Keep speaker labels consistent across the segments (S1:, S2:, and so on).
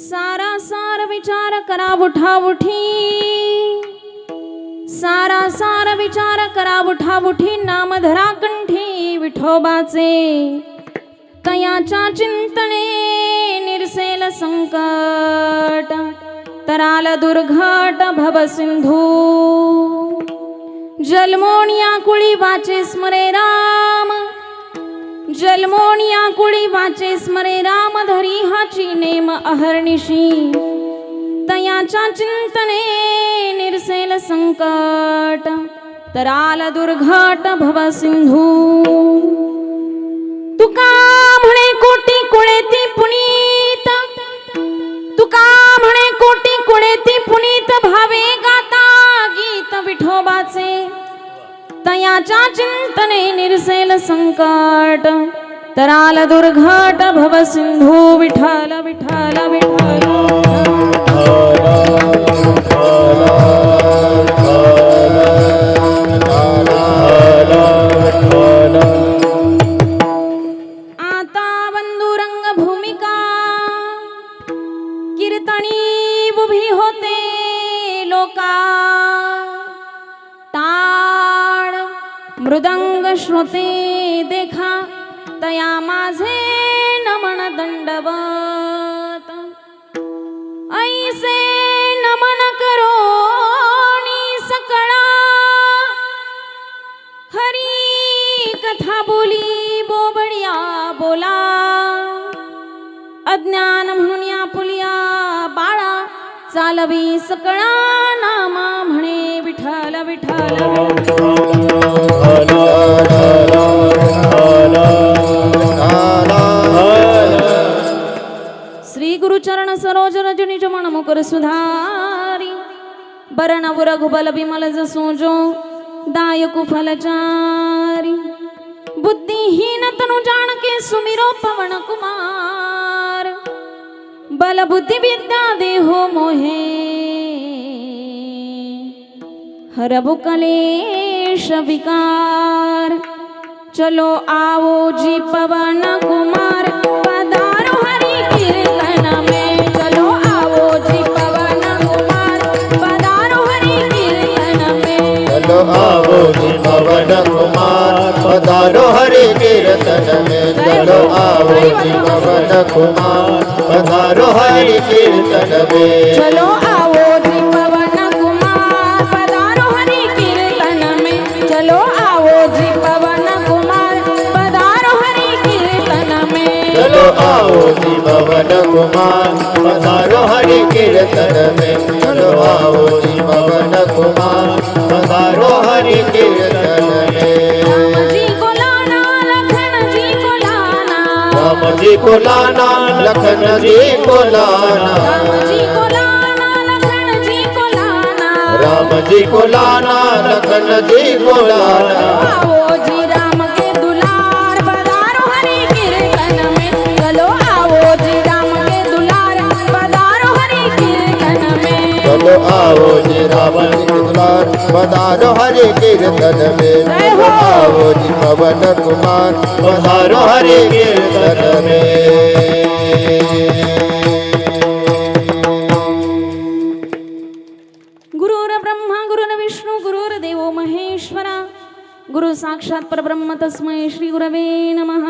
S1: सारा सार विचार करा उठा उठी, सारा सार विचार करा उठा उठी, नाम धरा कंठी विठोबाचे, तयाच्या चिंतने निरसेल संकट, तराल दुर्घट भव सिंधू, जलमोनिया कुळी वाचे स्मरे राम, जलमोनिया कुळी वाचे स्मरे राम, धरी हाची नेम अहर्निशी, तयाच्या चिंतने निरसेल संकट, तराल दुर्घट भव सिंधू, तुका म्हणे कोटी कुळेती पुनीत, तुका म्हणे कोटी कुळेती पुनीत, भावे गाता गीत विठोबाचे, तयाच्या चिंतने निरसेल संकट, तराल दुर्घट भव सिंधू, विठ्ठल विठ्ठल विठ्ठल। आता बंधुरंग भूमिका कीर्तनी उभी होते लोका, टाळ मृदंग श्रोते देखा, तया माझे नमन दंडवत, ऐसे नमन करो सकळा, हरी कथा बोली बोबडिया बोला, अज्ञान म्हणून या पुलिया बाळा, चालवी सकळा नामा म्हणे विठ्ठल विठ्ठल। श्री गुरुचरण सरोज रज निज मन मुकुर सुधारी, बरन रघुबल बिमल जसोजो, दायकु फलचारी, बुद्धिहीन तनु जानके सुमिरो पवन कुमार, बल बुद्धि विद्या देहो मोहे, हरबु कलेश विकार, चलो आओ जी पवन कुमार, पधारो हरि कीर्तन में, चलो आओ जी पवन कुमार, पधारो हरि कीर्तन में,
S2: चलो आओ जी पवन कुमार, पधारो हरि कीर्तन में, चलो आओ जी पवन कुमार, पधारो हरि कीर्तन में,
S1: चलो आओ जी पवन कुमार, पधारो हरि कीर्तन में, चलो आओ जी पवन कुमार, पधारो हरि कीर्तन में,
S2: चलो आओ जी पवन कुमार, पधारो हरि कीर्तन में, चलो आओ जी पवन कुमार, पधारो हरि कीर्तन में।
S1: राम जी को लाना लखन जी को लाना,
S2: राम जी को लाना लखन जी को लाना,
S1: राम जी को लाना लखन जी को लाना,
S2: राम जी को लाना लखन जी को लाना,
S1: आओ जी राम के दुलार, पधारो हरि कीर्तन में, चलो आओ जी राम के दुलार, पधारो हरि कीर्तन में,
S2: चलो आओ जी राम जी के दुलार, पधारो हरि कीर्तन में, चलो आओ जी पवन कुमार, पधारो हरि कीर्तन में।
S1: गुरुर ब्रह्मा गुरुर विष्णु गुरुर्देवो महेश्वरा, गुरु साक्षात परब्रह्म तस्मै श्री गुरवे नमः।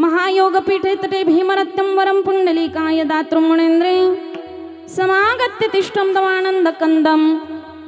S1: महायोगपीठे तटे भीमरत्यं वरं पुण्डलीकाय दातृं मुनीन्द्रे, समागत्य तिष्ठं तवानन्दकन्दं,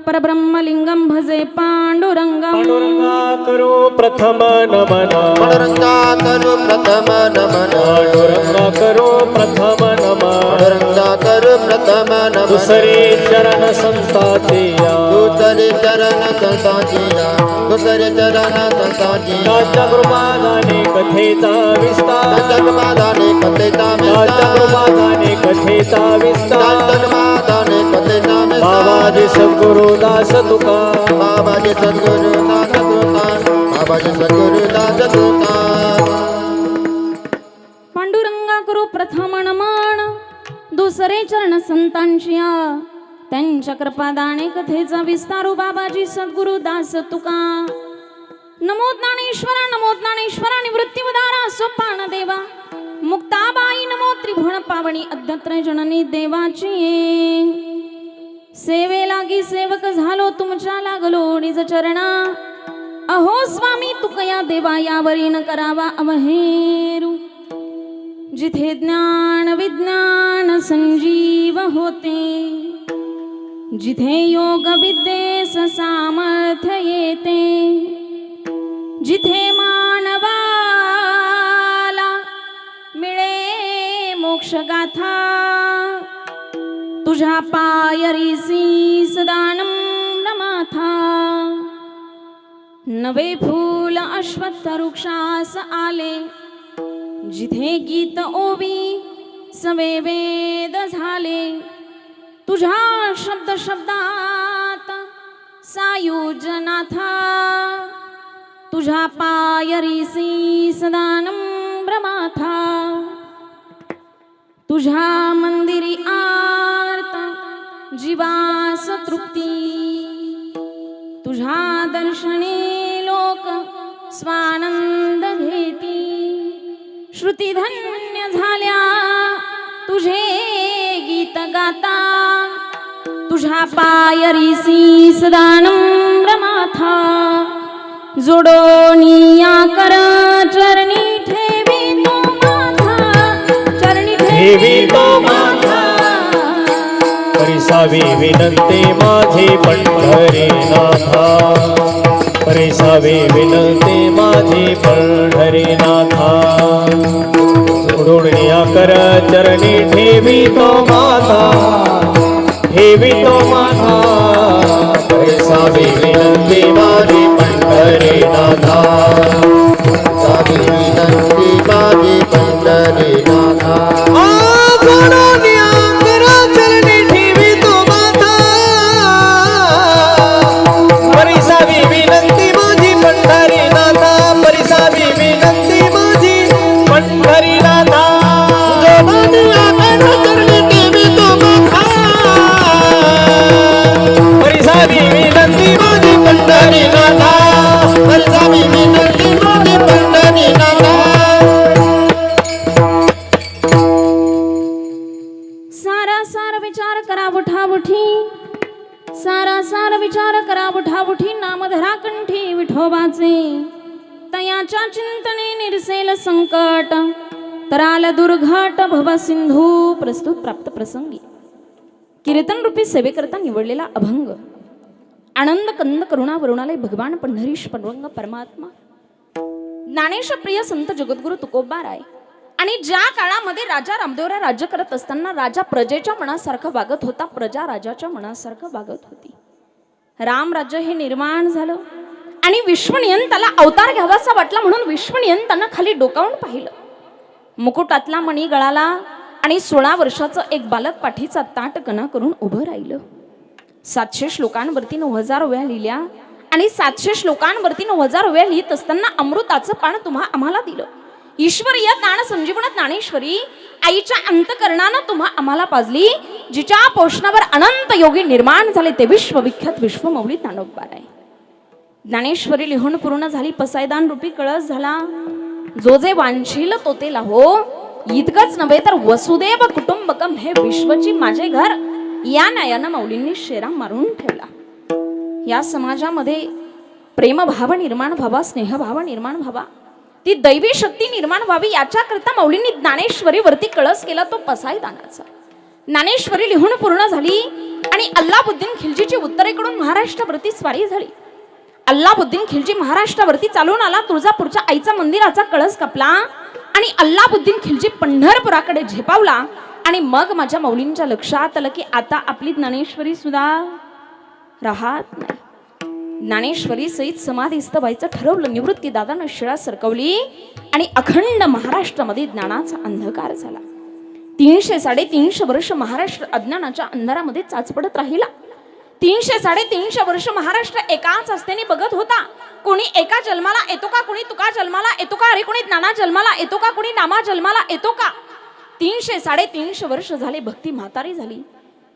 S1: परब्रह्मलिंगं भजे पाण्डुरङ्गं।
S3: पांडुरंगा करो प्रथम नमन,
S2: पांडुरंगा करो प्रथम नमन,
S3: पांडुरंगा करो प्रथम नमन,
S2: पांडुरंगा करो प्रथम नमन,
S3: दुसरे चरण संतातिया,
S2: दुसरे चरण संतांचिया, दुसरे चरण संतांचिया,
S3: राजगुरुमादाने कथेचा विस्तार,
S2: राजगुरुमादाने कथेचा विस्तार,
S3: राजगुरुमादाने कथेचा विस्तार,
S2: राजगुरुमादाने कथेचा विस्तार,
S3: बाबाजी सद्गुरु दास तुका,
S2: बाबाजी सद्गुरु दास तुका, बाबाजी सद्गुरु दास तुका।
S1: पांडुरंगा करू प्रथम नमन, दुसरे चरण संतांचिया, त्यांच्या कृपादाने कथेचा विस्तारू, बाबाजी सद्गुरु दास तुका। नमो ज्ञानेश्वरा निवृत्तिवदारा सोपान देवा, मुक्ताबाई नमो भण पावणी अध्यत्र जननी देवाची ये. सेवे लागी सेवक झालो तुमच्या लागलो निज चरणा. अहो स्वामी तुकया देवा यावरी न करावा अवहेरू. जिथे ज्ञान विज्ञान संजीव होते, जिथे योग विद्येस सामर्थ्य येते, जिथे मानवाला मिळे मोक्ष गाथा. तुझ्या पायरीसी सदानम माथा. नवे फूल अश्वत्थ वृक्षास आले, जिथे गीत ओवी सवे वेद झाले. तुझ्या शब्द शब्दात सायुजनाथा. तुझ्या पायरीसी सदानम ब्रमाथा. तुझ्या मंदिरी आर्त जीवास तृप्ती. तुझ्या दर्शने लोक स्वानंद घेती. श्रुती धन्य झाल्या तुझे गीत गाता. तुझ्या पायरीसी सदानम रमाथा. जोडोनिया कर चरणी ठेवी तो माथा. चरणी
S3: ठेवी तो माथा. परिसावी विनंती माझी पंढरीनाथा. परिसावी विनंती माझी पंढरीनाथा. जोडोनिया कर चरणी ठेवी तो माथा. ठेवी तो माथा.
S2: परिसावी विनंती माझी पंढरीनाथा. सावी विनंती माझी पंढरीनाथा.
S3: जोडोनिया कर चरणी ठेवी तो माथा. परिसावी विनंती माझी पंढरीनाथा. परिसावी विनंती माझी पंढरीनाथा. जोडोनिया कर चरणी ठेवी तो माथा. परिसावी विनंती माझी पंढरीनाथा.
S2: परिसावी विनंती माझी पंढरीनाथा.
S1: सारा सार विचार करा उठाउठी. सारा सार विचार करा उठाउठी. नामधरा कंठी विठोबाचे. तयाच्या चिंतने निरसेल संकट. तराल दुर्घट भव सिंधू. प्रस्तुत प्राप्त प्रसंगी कीर्तन रूपी सेवेकरता निवडलेला अभंग. आनंद कंद करुणा वरुणालय भगवान पंढरीश पांडुरंग परमात्मा. ज्ञानेश प्रिय संत जगद्गुरु तुकोबा राय. आणि ज्या काळामध्ये राजा रामदेवराय राज्य करत असताना राजा प्रजेच्या मनासारखं वागत होता. प्रजा राजाच्या मनासारखं वागत होती. रामराज्य हे निर्माण झालं आणि विश्वनियंताला अवतार घ्यावासा वाटला म्हणून विश्वनियंतानं खाली डोकावून पाहिलं. मुकुटातला मणी गळाला आणि 16 वर्षाचं एक बालक पाठीचा ताट कणा करून उभं राहिलं. 700 श्लोकांवरती 9000 ओव्या लिहिल्या आणि 700 श्लोकांवरती 9000 ओव्या लिहित असताना अमृताचं पान तुम्हा आम्हाला दिलं. ईश्वरीय ज्ञान संजीवना ज्ञानेश्वरी आईच्या अंतकरणानं तुम्हा आम्हाला पाजली. जिच्या पोषणावर अनंत योगी निर्माण झाले ते विश्वविख्यात विश्वमौली तांडवबार आहे. ज्ञानेश्वरी लिहून पूर्ण झाली. पसायदान रूपी कळस झाला. जो जे वांछील तो ते लाहो. इतकंच नव्हे तर वसुदेव कुटुंबकम हे विश्वची माझे घर या न्यायानं मौलींनी शेरा मारून ठेवला. या समाजामध्ये प्रेमभाव निर्माण व्हावा, स्नेहभाव निर्माण व्हावा, ती दैवी शक्ती निर्माण व्हावी याच्याकरता मौलींनी ज्ञानेश्वरीवरती कळस केला तो पसायदानाचा. ज्ञानेश्वरी लिहून पूर्ण झाली आणि अल्लाउद्दीन खिलजीची उत्तरेकडून महाराष्ट्रावरती स्वारी झाली. अल्लाउद्दीन खिलजी महाराष्ट्रावरती चालून आला. तुळजापूरच्या आईचा मंदिराचा कळस कापला आणि अल्लाउद्दीन खिलजी पंढरपुराकडे झेपावला. आणि मग माझ्या मौलींच्या लक्षात आलं की आता आपली ज्ञानेश्वरी सुद्धा राहत नाही. ज्ञानेश्वरी सहित समाधीस्थ व्हायचं ठरवलं. निवृत्ती दादानं शिळा सरकवली आणि अखंड महाराष्ट्रामध्ये ज्ञानाचा अंधकार झाला. 300-350 वर्ष महाराष्ट्र अज्ञानाच्या अंधारामध्ये चाचपडत राहिला. 300-350 वर्ष महाराष्ट्र एकाच असतेने बघत होता. कोणी एका जन्माला येतो का, कोणी तुका जन्माला येतो का, अरे कोणी ज्ञाना जन्माला येतो का, कोणी नामा जन्माला येतो का. 300-350 वर्ष झाले. भक्ती म्हातारी झाली.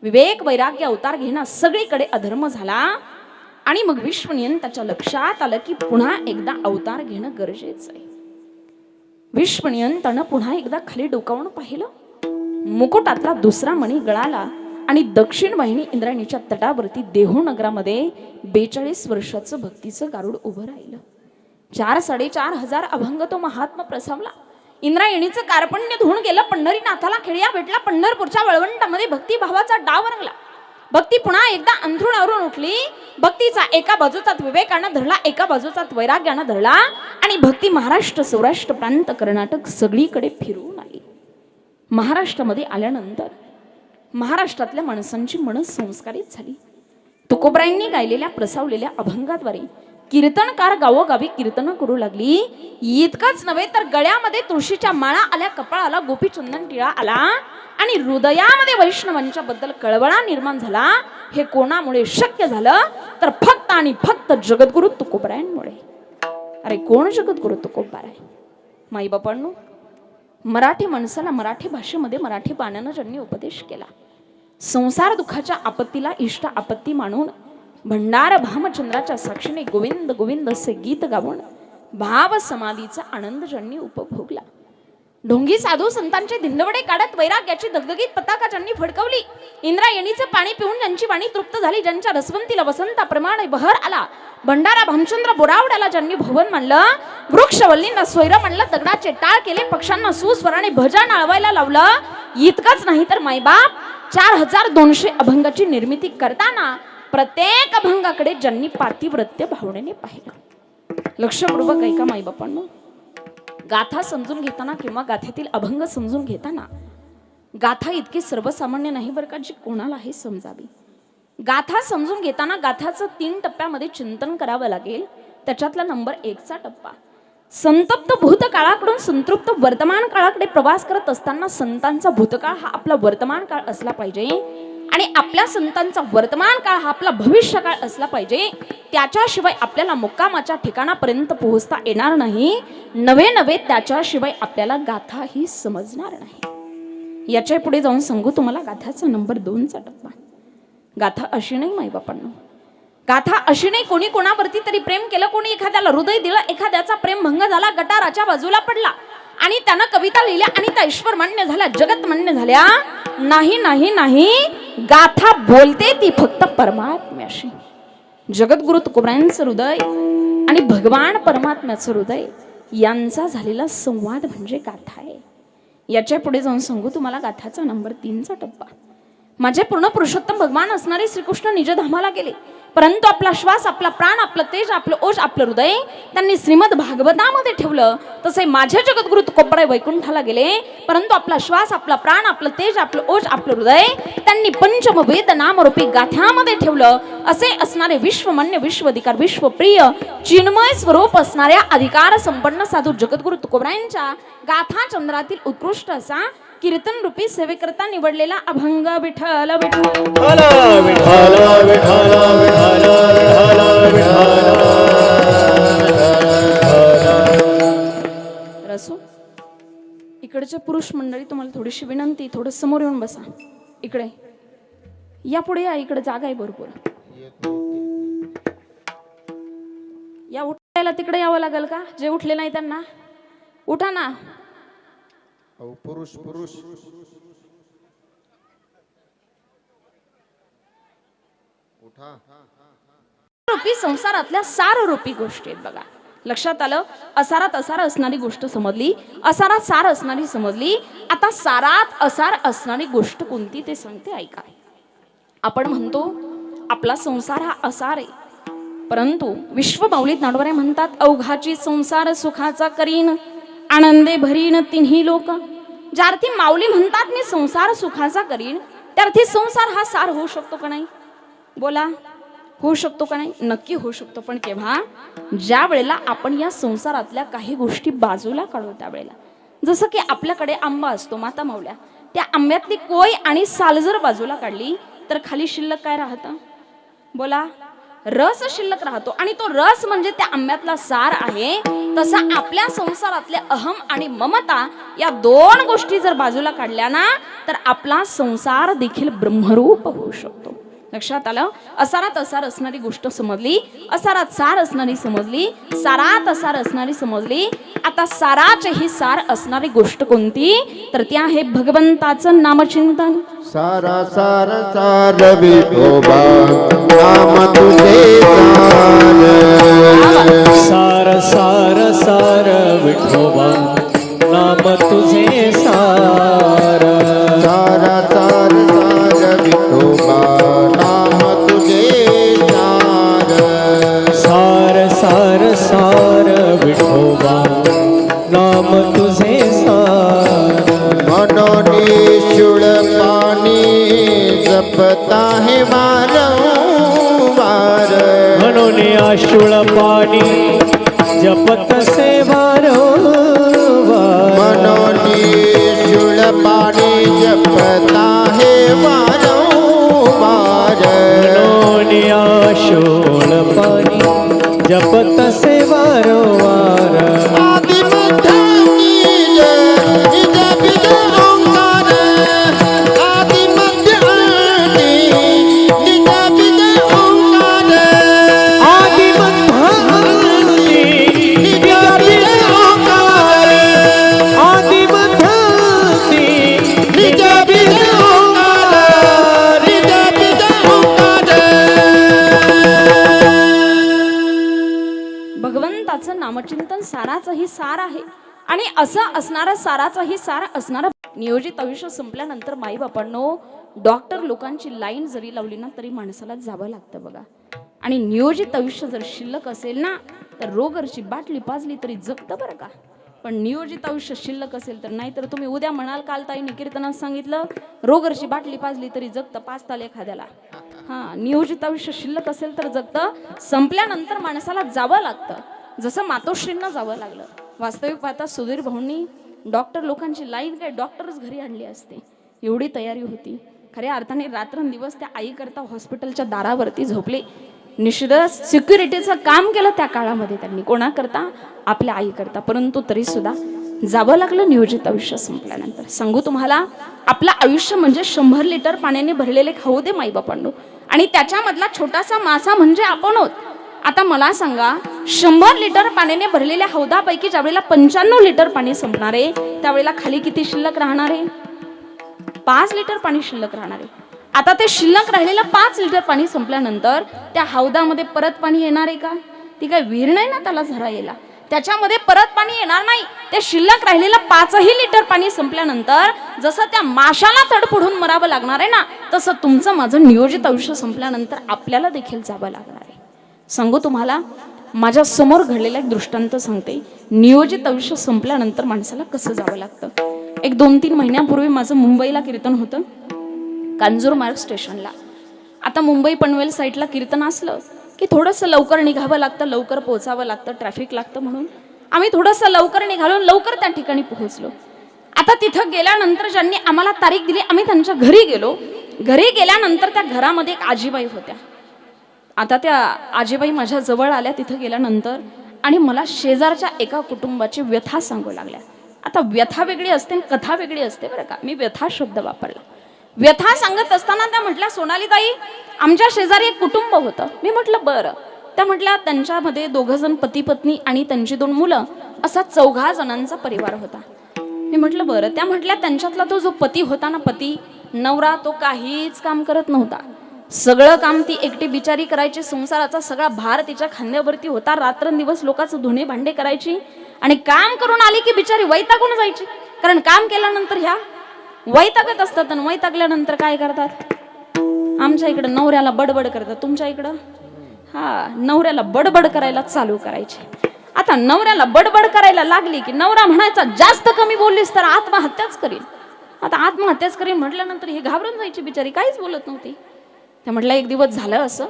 S1: विवेक वैराग्य अवतार घेणं सगळीकडे अधर्म झाला. आणि मग विश्वनियंताच्या लक्षात आलं की पुन्हा एकदा अवतार घेणं गरजेचं आहे. विश्वनियंतानं पुन्हा एकदा खाली डोकावून पाहिलं. मुकुटातला दुसरा मणी गळाला आणि दक्षिण वाहिनी इंद्रायणीच्या तटावरती देहू नगरामध्ये 42 वर्षाचं भक्तीचं गारुड उभं राहिलं. 4-4.5 अभंग तो महात्मा प्रसावला. इंद्रायणीचं कार्पण्य धुवून गेलं. पंढरीनाथाला खेळ्या भेटला. पंढरपूरच्या वळवंटामध्ये भक्तिभावाचा डाव रंगला. भक्ती पुन्हा एकदा अंथरुणावरून उठली. भक्तीचा एका बाजूचा विवेकानं धरला, एका बाजूचा वैराग्यानं धरला आणि भक्ती महाराष्ट्र, सौराष्ट्र, प्रांत, कर्नाटक सगळीकडे फिरून आली. महाराष्ट्रामध्ये आल्यानंतर महाराष्ट्रातल्या माणसांची मन संस्कारित झाली. तुकोबरायांनी गायलेल्या प्रसावलेल्या अभंगाद्वारे कीर्तनकार गावोगावी कीर्तन करू लागली. इतकंच नव्हे तर गळ्यामध्ये तुळशीच्या माळा आल्या, कपाळाला गोपीचंदन टिळा आला आणि हृदयामध्ये वैष्णवांच्या बद्दल कळवळा निर्माण झाला. हे कोणामुळे शक्य झालं तर फक्त आणि फक्त जगद्गुरु तुकोबरायांमुळे. अरे कोण जगद्गुरु तुकोबराय? माई बापांनो, मराठी माणसाला मराठी भाषेमध्ये मराठी बाण्यानं ज्यांनी उपदेश केला, संसार दुःखाच्या आपत्तीला इष्ट आपत्ती मानून भंडार भामचंद्राच्या साक्षीने गोविंद गोविंद असे गीत गावून भाव समाधीचा आनंद ज्यांनी उपभोगला, ढोंगी साधू संतांचे धिंडवडे काढत वैराग्याची दगदगीत पताका ज्यांनी फडकवली, इंद्रायणीचे पाणी पिऊन ज्यांची वाणी तृप्त झाली, ज्यांच्या रसवंतीला वसंताप्रमाणे बहर आला, भंडारा भामचंद्र बोरावड्याला ज्यांनी भवन मानलं, वृक्षवल्लींना सोयरं मानलं, दगडाचे टाळ केले, पक्षांना सुस्वराने भजन आळवायला लावलं. इतकंच नाही तर मायबाप 4200 अभंगाची निर्मिती करताना प्रत्येक अभंगाकडे ज्यांनी पातिव्रत्य भावनेने पाहिलं. लक्षपूर्वक ऐका माईबापांनो, गाथा समजून घेताना किंवा गाथेतील अभंग समजून घेताना गाथा इतकी सर्वसामान्य नाही बरं का, जी कोणालाही समजावी. गाथा समजून घेताना गाथाचं 3 टप्प्यामध्ये चिंतन करावं लागेल. त्याच्यातला नंबर 1चा टप्पा, संतप्त भूतकाळाकडून संतृप्त वर्तमान काळाकडे प्रवास करत असताना संतांचा भूतकाळ हा आपला वर्तमान काळ असला पाहिजे आणि आपल्या संतांचा वर्तमान काळ हा आपला भविष्य काळ असला पाहिजे. त्याच्याशिवाय आपल्याला मुक्कामाच्या ठिकाणापर्यंत पोहोचता येणार नाही. नवे त्याच्याशिवाय आपल्याला गाथा ही समजणार नाही. याच्या पुढे जाऊन सांगू तुम्हाला गाथाचा नंबर 2चा टप्पा. गाथा अशी नाही माईबापांनो, गाथा अशी नाही कोणी कोणावरती तरी प्रेम केलं, कोणी एखाद्याला हृदय दिलं, एखाद्याचा प्रेम भंग झाला, गटाराच्या बाजूला पडला आणि त्यानं कविता लिहिल्या आणि त्या ईश्वर मान्य झाल्या, जगत मान्य झाल्या. नाही नाही नाही, गाथा बोलते ती फक्त परमात्म्याशी. जगद्गुरु तुकोबरायांचं हृदय आणि भगवान परमात्म्याचं हृदय यांचा झालेला संवाद म्हणजे गाथा आहे. याच्या पुढे जाऊन सांगू तुम्हाला गाथाचा नंबर 3चा टप्पा. माझे पूर्ण पुरुषोत्तम भगवान असणारे श्रीकृष्ण निजधामाला गेले, परंतु आपला श्वास, आपला प्राण, आपलं तेज, आपलं ओज, आपलं हृदय त्यांनी श्रीमद भागवतामध्ये ठेवलं. तसे माझे जगद्गुरु तुकोबराय वैकुंठाला गेले, परंतु आपला श्वास, आपला प्राण, आपलं तेज, आपलं ओज, आपलं हृदय त्यांनी पंचमवेद नामरूपी गाथ्यामध्ये ठेवलं. असे असणारे विश्वमान्य, विश्वधिकार, विश्वप्रिय, चिन्मय स्वरूप असणाऱ्या अधिकार संपन्न साधू जगद्गुरु तुकोबरायांच्या गाथा चंद्रातील उत्कृष्ट असा कीर्तन रूपी सेवेकरता निवडलेला अभंग विठ्ठल विठ्ठल रसो. इकडच्या पुरुष मंडळी तुम्हाला थोडीशी विनंती, थोडं समोर येऊन बसा. इकडे या, पुढे या, इकडे जागा आहे भरपूर. या उठायला तिकडे यावं लागेल का? जे उठले नाही त्यांना उठा ना.
S2: पुरुष पुरुष उठा.
S1: रूपी संसारातल्या सार रूपी गोष्टी आहेत बघा. लक्षात आलं? असारात असार असणारी गोष्ट समजली, असारात सार असणारी समजली. आता सारात असार असणारी गोष्ट कोणती ते सांगते, ऐका. आपण म्हणतो आपला संसार हा असार आहे, परंतु विश्व बाहुलीत नाडवरे म्हणतात अवघाची संसार सुखाचा करीन, आनंदे भरीन तिन्ही लोक. ज्यार्थी माऊली म्हणतात मी संसार सुखाचा करीन, त्यार्थी संसार हा सार होऊ शकतो का नाही? बोला, होऊ शकतो का नाही? नक्की होऊ शकतो. पण केव्हा? ज्या वेळेला आपण या संसारातल्या काही गोष्टी बाजूला काढू त्यावेळेला. जसं की आपल्याकडे आंबा असतो माता माऊल्या, त्या आंब्यातली कोय आणि साल जर बाजूला काढली तर खाली शिल्लक काय राहतं? बोला, रस शिल्लक राहतो. आणि तो रस म्हणजे त्या आंब्यातला सार आहे. तसा आपल्या संसारातले अहम आणि ममता या 2 गोष्टी जर बाजूला काढल्या ना, तर आपला संसार देखील ब्रह्मरूप होऊ शकतो. लक्षात आलं? असारात असार असणारी गोष्ट समजली, असारात सार असणारी समजली, सारात असार असणारी समजली. आता साराचे ही सार असणारी गोष्ट कोणती तर ती आहे भगवंताचं नामचिंतन.
S2: सारा सार सार विठोबा नाम तुझे सार.
S3: सार सार सार विठोबा नाम तुझे सार.
S2: सारा सार सार विठोबा नाम तुझे सार.
S3: सार सार सार विठोबा नाम तुझे सार.
S2: मनोनी शुळ पाणी जपता है वारंवार.
S3: म्हणून आशुळ पाणी जपत से वारंवार.
S2: मनोनी शुळ पाणी जपता है वारंवार.
S3: म्हणून आशुळ पाणी जपत से वारंवार.
S2: आदि मध्य निज निज बीज ओंकार. आदि मध्य निज बीज ओंकार.
S3: आदि मध्यांती निज बीज ओंकार. आदि मध्यांती
S2: निज बीज ओंकार. निज बीज ओंकार.
S1: भगवंताचं नामचिंतन साराचंही सार आहे आणि असं असणारं साराचंही सार असणारं नियोजित आयुष्य संपल्यानंतर माई बापांनो डॉक्टर लोकांची लाईन जरी लावली ना तरी माणसाला जावं लागतं बघा. आणि नियोजित आयुष्य जर शिल्लक असेल ना तर रोगरची बाटली पाजली तरी जगतं बरं का. पण नियोजित आयुष्य शिल्लक असेल तर नाही तर तुम्ही उद्या म्हणाल काल ताईने कीर्तनात सांगितलं रोगरची बाटली पाजली तरी जगतं 5 ताल एखाद्याला. नियोजित आयुष्य शिल्लक असेल तर जगतं. संपल्यानंतर माणसाला जावं लागतं जसं मातोश्रींना जावं लागलं. वास्तविक पाहता सुधीर भाऊंनी डॉक्टर लोकांची लाईन काय डॉक्टरच घरी आणली असते एवढी तयारी होती. खऱ्या अर्थाने रात्रंदिवस त्या आई करता हॉस्पिटलच्या दारावरती झोपले. निश्चितच सिक्युरिटीचं काम केलं त्या काळामध्ये त्यांनी कोणाकरता आपल्या आई करता. परंतु तरी सुद्धा जावं लागलं नियोजित आयुष्य संपल्यानंतर. सांगू तुम्हाला आपलं आयुष्य म्हणजे 100 लिटर पाण्याने भरलेले खाऊ दे माईबापांनो आणि त्याच्यामधला छोटासा मासा म्हणजे आपण आहोत. आता मला सांगा 100 लिटर पाण्याने भरलेल्या हौदापैकी ज्यावेळेला 95 लिटर पाणी संपणार आहे त्यावेळेला खाली किती शिल्लक राहणार आहे 5 लिटर पाणी शिल्लक राहणार आहे. आता ते शिल्लक राहिलेलं 5 लिटर पाणी संपल्यानंतर त्या हौदामध्ये परत पाणी येणार आहे का. ती काय विहीर नाही ना त्याला झरा यायला. त्याच्यामध्ये परत पाणी येणार नाही. ते शिल्लक राहिलेलं 5 लिटर पाणी संपल्यानंतर जसं त्या माशाला तडफडून मरावं लागणार आहे ना तसं तुमचं माझं नियोजित आयुष्य संपल्यानंतर आपल्याला देखील जावं लागणार आहे. सांगू तुम्हाला माझ्या समोर घडलेला एक दृष्टांत सांगते. नियोजित आयुष्य संपल्यानंतर माणसाला कसं जावं लागतं. एक 2-3 महिन्यापूर्वी माझं मुंबईला कीर्तन होतं कांजूरमार्ग स्टेशनला. आता मुंबई पनवेल साईडला कीर्तन असलं की थोडंसं लवकर निघावं लागतं लवकर पोहोचावं लागतं ट्रॅफिक लागतं म्हणून आम्ही थोडंसं लवकर निघालो लवकर त्या ठिकाणी पोहोचलो. आता तिथं गेल्यानंतर ज्यांनी आम्हाला तारीख दिली आम्ही त्यांच्या घरी गेलो. घरी गेल्यानंतर त्या घरामध्ये एक आजीबाई होत्या. आता त्या आजीबाई माझ्या जवळ आल्या तिथं गेल्यानंतर आणि मला शेजारच्या एका कुटुंबाची व्यथा सांगू लागल्या. आता व्यथा वेगळी असते आणि कथा वेगळी असते बरं का. मी व्यथा शब्द वापरला. व्यथा सांगत असताना त्या म्हटल्या सोनाली ताई आमच्या शेजारी एक कुटुंब होतं. मी म्हटलं बरं. त्या म्हटल्या त्यांच्यामध्ये 2 जण पती पत्नी आणि त्यांची 2 मुलं असा 4 जणांचा परिवार होता. मी म्हटलं बरं. त्या म्हटल्या त्यांच्यातला तो जो पती होता ना पती नवरा तो काहीच काम करत नव्हता. सगळं काम ती एकटी बिचारी करायची. संसाराचा सगळा भार तिच्या खांद्यावरती होता. रात्रंदिवस लोकांचं धुणे भांडे करायची आणि काम करून आली की बिचारी वैतागून जायची. कारण काम केल्यानंतर ह्या वैतागत असतात आणि वैतागल्यानंतर काय करतात आमच्या इकडं नवऱ्याला बडबड करतात. तुमच्या इकडं नवऱ्याला बडबड करायला चालू करायचे. आता नवऱ्याला बडबड करायला लागली की नवरा म्हणायचा जास्त कमी बोललीस तर आत्महत्याच करीन. आता आत्महत्याच करीन म्हटल्यानंतर हे घाबरून जायची बिचारी काहीच बोलत नव्हती. त्या म्हटलं एक दिवस झालं असं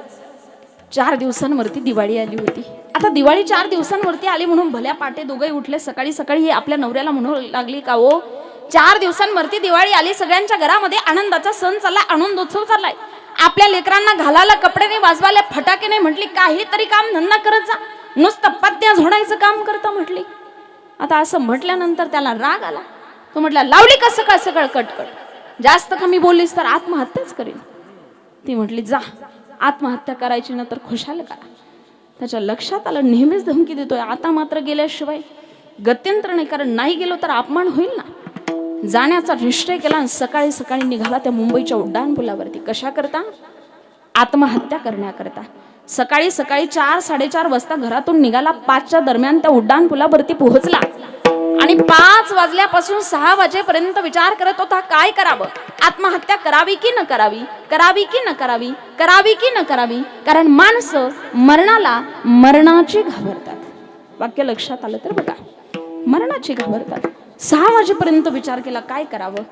S1: 4 दिवसांवरती दिवाळी आली होती. आता दिवाळी 4 दिवसांवरती आली म्हणून भल्या पाटे दोघे उठले. सकाळी सकाळी हे आपल्या नवऱ्याला म्हणू लागली का हो 4 दिवसांवरती दिवाळी आली सगळ्यांच्या घरामध्ये आनंदाचा सण चाललाय आनंदोत्सव चाललाय. आपल्या लेकरांना घालायला कपडे नाही वाजवायला फटाके नाही. म्हटली काहीतरी काम धंदा करत जा नुसतं पत्त्या झोडायचं काम करता म्हटली. आता असं म्हटल्यानंतर त्याला राग आला. तो म्हटला लावली का सकाळ सकाळ कटकट जास्त कमी बोललीस तर आत्महत्याच करीन. ती म्हटली जा आत्महत्या करायची ना तर खुशाल करा. त्याच्या लक्षात आलं नेहमीच धमकी देतोय आता मात्र गेल्याशिवाय गत्यंतर नाही, कारण नाही गेलो तर अपमान होईल ना. जाण्याचा निश्चय केला आणि सकाळी सकाळी निघाला त्या मुंबईच्या उड्डाणपुलावरती. कशा करता? आत्महत्या करण्याकरता. सकाळी सकाळी 4-4:30 वाजता घरातून निघाला. 5च्या दरम्यान त्या उड्डाणपुलावरती पोहोचला आणि 5 वाजल्यापासून 6 वाजेपर्यंत विचार करत होता काय करावं, आत्महत्या करावी की न करावी, करावी की न करावी, करावी की न करावी. कारण माणसं मरणाची घाबरतात. वाक्य लक्षात आलं तर बघा, मरणाची घाबरतात. 6 वाजेपर्यंत विचार केला काय करावं,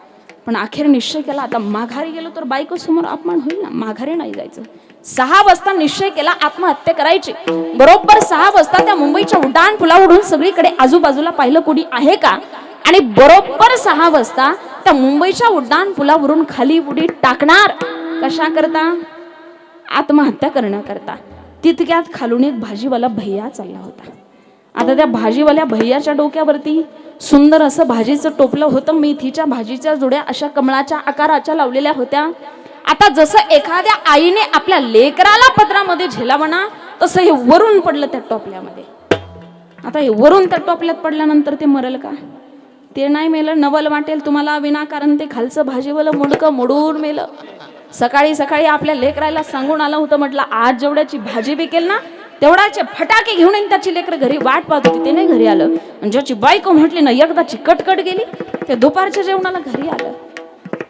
S1: पण अखेर निश्चय केला आता माघारी गेलो तर बायको समोर अपमान होईल ना, माघारी नाही जायचं. 6 वाजता निश्चय केला आत्महत्या करायची. बरोबर 6 वाजता त्या मुंबईच्या उड्डाणपुलावरून सगळीकडे आजूबाजूला पाहिलं कोणी आहे का, आणि बरोबर 6 वाजता त्या मुंबईच्या उड्डाणपुलावरून खाली उडी टाकणार. कशा करता? आत्महत्या करण्याकरता. तितक्यात खालून एक भाजीवाला भैया चालला होता. आता त्या भाजीवाल्या भैयाच्या डोक्यावरती सुंदर असं भाजीचं टोपलं होतं. मेथीच्या भाजीच्या जोड्या अशा कमळाच्या आकाराच्या लावलेल्या होत्या. आता जसं एखाद्या आईने आपल्या लेकराला पदरामध्ये झेलावं ना, तसं हे वरून पडलं त्या टोपल्यामध्ये. आता हे वरून त्या टोपल्यात पडल्यानंतर ते मरल का? ते नाही मेलं. नवल वाटेल तुम्हाला विनाकारण ते खालचं भाजीवालं मुंडकं मोडून मेलं. सकाळी सकाळी आपल्या लेकराला सांगून आलं होतं, म्हटलं आज जेवढ्याची भाजी विकेल ना तेवढ्याचे फटाके घेऊन येईन. त्याची लेकर घरी वाट पाहत होती, ते नाही घरी आलं. आणि ज्याची बायको म्हटली ना एकदाची कटकट गेली, ते दुपारच्या जेवणाला घरी आलं.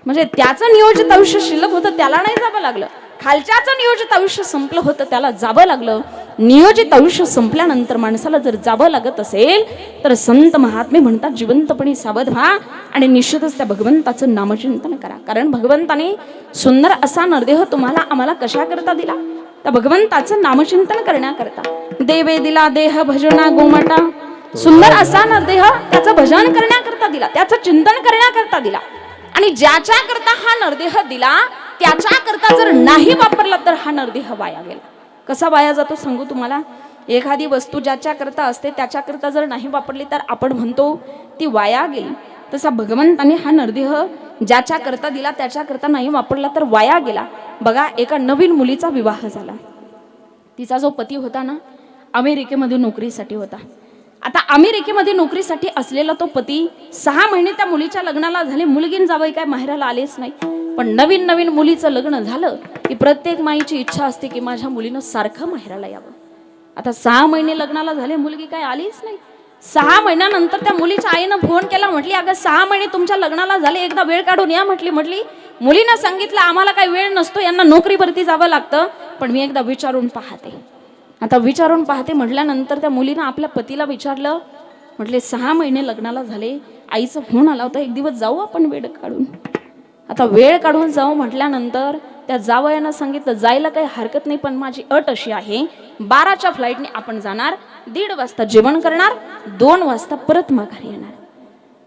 S1: म्हणजे त्याचं नियोजित आयुष्य शिल्लक होतं, त्याला नाही जावं लागलं. खालच्याचं नियोजित आयुष्य संपलं होतं, त्याला जावं लागलं. नियोजित आयुष्य संपल्यानंतर माणसाला जर जावं लागत असेल तर संत महात्मे म्हणतात जिवंतपणे सावध व्हा आणि निश्चितच त्या भगवंताचं नामचिंतन करा. कारण भगवंताने सुंदर असा नरदेह तुम्हाला आम्हाला कशा करता दिला? त्या भगवंताचं नामचिंतन करण्याकरता. देवे दिला देह भजना गोमटा. सुंदर असा नरदेह त्याचं भजन करण्याकरता दिला, त्याचं चिंतन करण्याकरता दिला. आणि ज्याच्या करता हा नरदेह दिला त्याच्या करता जर नाही वापरला तर हा नरदेह वाया गेला. कसा वाया जातो सांगू तुम्हाला. एखादी वस्तू ज्याच्या करता असते त्याच्या करता जर नाही वापरली तर आपण म्हणतो ती वाया गेली. तसा भगवंताने हा नरदेह ज्याच्या करता दिला त्याच्या करता नाही वापरला तर वाया गेला. बघा, एका नवीन मुलीचा विवाह झाला. तिचा जो पती होता ना अमेरिकेमध्ये नोकरीसाठी होता. आता अमेरिकेमध्ये नोकरीसाठी असलेला तो पती 6 महिने त्या मुलीच्या लग्नाला झाले. मुलगीन जावई काय माहेराला आलेच नाही. पण नवीन मुलीचं लग्न झालं की प्रत्येक माईची इच्छा असते की माझ्या मुलीनं सारखं माहेराला यावं. आता 6 महिने लग्नाला झाले, मुलगी काय आलीच नाही. 6 महिन्यानंतर त्या मुलीच्या आईनं फोन केला, म्हटली अगं 6 महिने तुमच्या लग्नाला झाले, एकदा वेळ काढून या. म्हटली मुलीनं सांगितलं आम्हाला काही वेळ नसतो, यांना नोकरीवरती जावं लागतं, पण मी एकदा विचारून पाहते. आता विचारून पाहते म्हटल्यानंतर त्या मुलीनं आपल्या पतीला विचारलं, म्हटले 6 महिने लग्नाला झाले, आईचा फोन आला होता, एक दिवस जाऊ आपण वेळ काढून. आता वेळ काढून जाऊ म्हटल्यानंतर त्या जावयानं सांगितलं जायला काही हरकत नाही, पण माझी अट अशी आहे 12च्या फ्लाईटने आपण जाणार, 1:30 वाजता जेवण करणार, 2 वाजता परत माघारी येणार.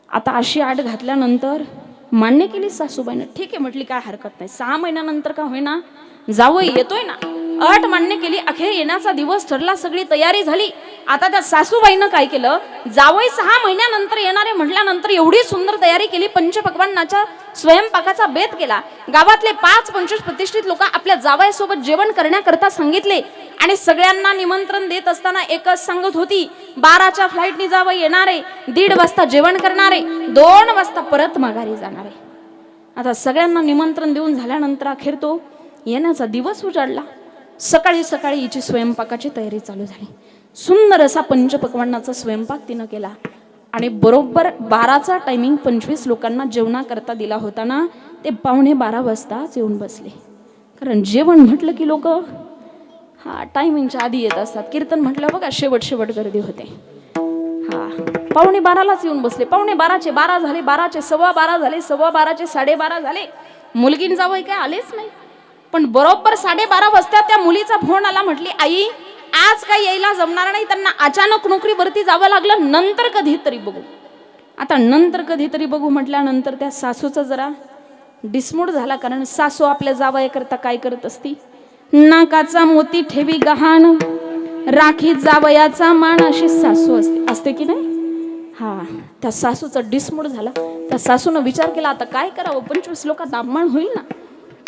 S1: आता अशी अट घातल्यानंतर मान्य केली सासूबाईनं. ठीक आहे म्हटली, काय हरकत नाही, 6 महिन्यानंतर का होईना जावई येतोय ना. अट मान्य केली. अखेर येण्याचा दिवस ठरला, सगळी तयारी झाली. आता त्या सासूबाईनं काय केलं, जावई 6 महिन्यानंतर येणारे म्हटल्यानंतर एवढी सुंदर तयारी केली. पंचपक्वान्नाच्या स्वयंपाकाचा बेत केला. गावातले 5-25 प्रतिष्ठित लोक आपल्या जावयासोबत जेवण करण्याकरता सांगितले आणि सगळ्यांना निमंत्रण देत असताना एकच सांगत होती 12च्या फ्लाईटने जावई येणारे, 1:30 वाजता जेवण करणारे, 2 वाजता परत माघारी जाणारे. आता सगळ्यांना निमंत्रण देऊन झाल्यानंतर अखेर तो येण्याचा दिवस उजाडला. सकाळी सकाळी हिची स्वयंपाकाची तयारी चालू झाली. सुंदर असा पंचपक्वान्नाचा स्वयंपाक तिनं केला आणि बरोबर 12चा टायमिंग 25 लोकांना जेवणाकरता दिला होता ना, ते 11:15 वाजताच येऊन बसले. कारण जेवण म्हटलं की लोक टायमिंगच्या आधी येत असतात. कीर्तन म्हटलं बघा शेवट गर्दी होते. 11:15लाच येऊन बसले. 11:15चे 12 झाले, 12चे 12:15 झाले, 12:15चे 12:30 झाले. मुलगीन जावई काय आलेच नाही. पण बरोबर 12:30 वाजता त्या मुलीचा फोन आला. म्हटली आई आज काय यायला जमणार नाही, त्यांना अचानक नोकरीवरती जावं लागलं, नंतर कधीतरी बघू. आता नंतर कधीतरी बघू म्हटल्यानंतर त्या सासूचा जरा डिसमूड झाला. कारण सासू आपल्या जावयाकरता काय करत असती, नाकाचा मोती ठेवी गहाण, राखी जावयाचा मान, अशी सासू असते की नाही. त्या सासूचा डिसमूड झाला. त्या सासूनं विचार केला आता काय करावं, 25 लोकांत अपमान होईल ना.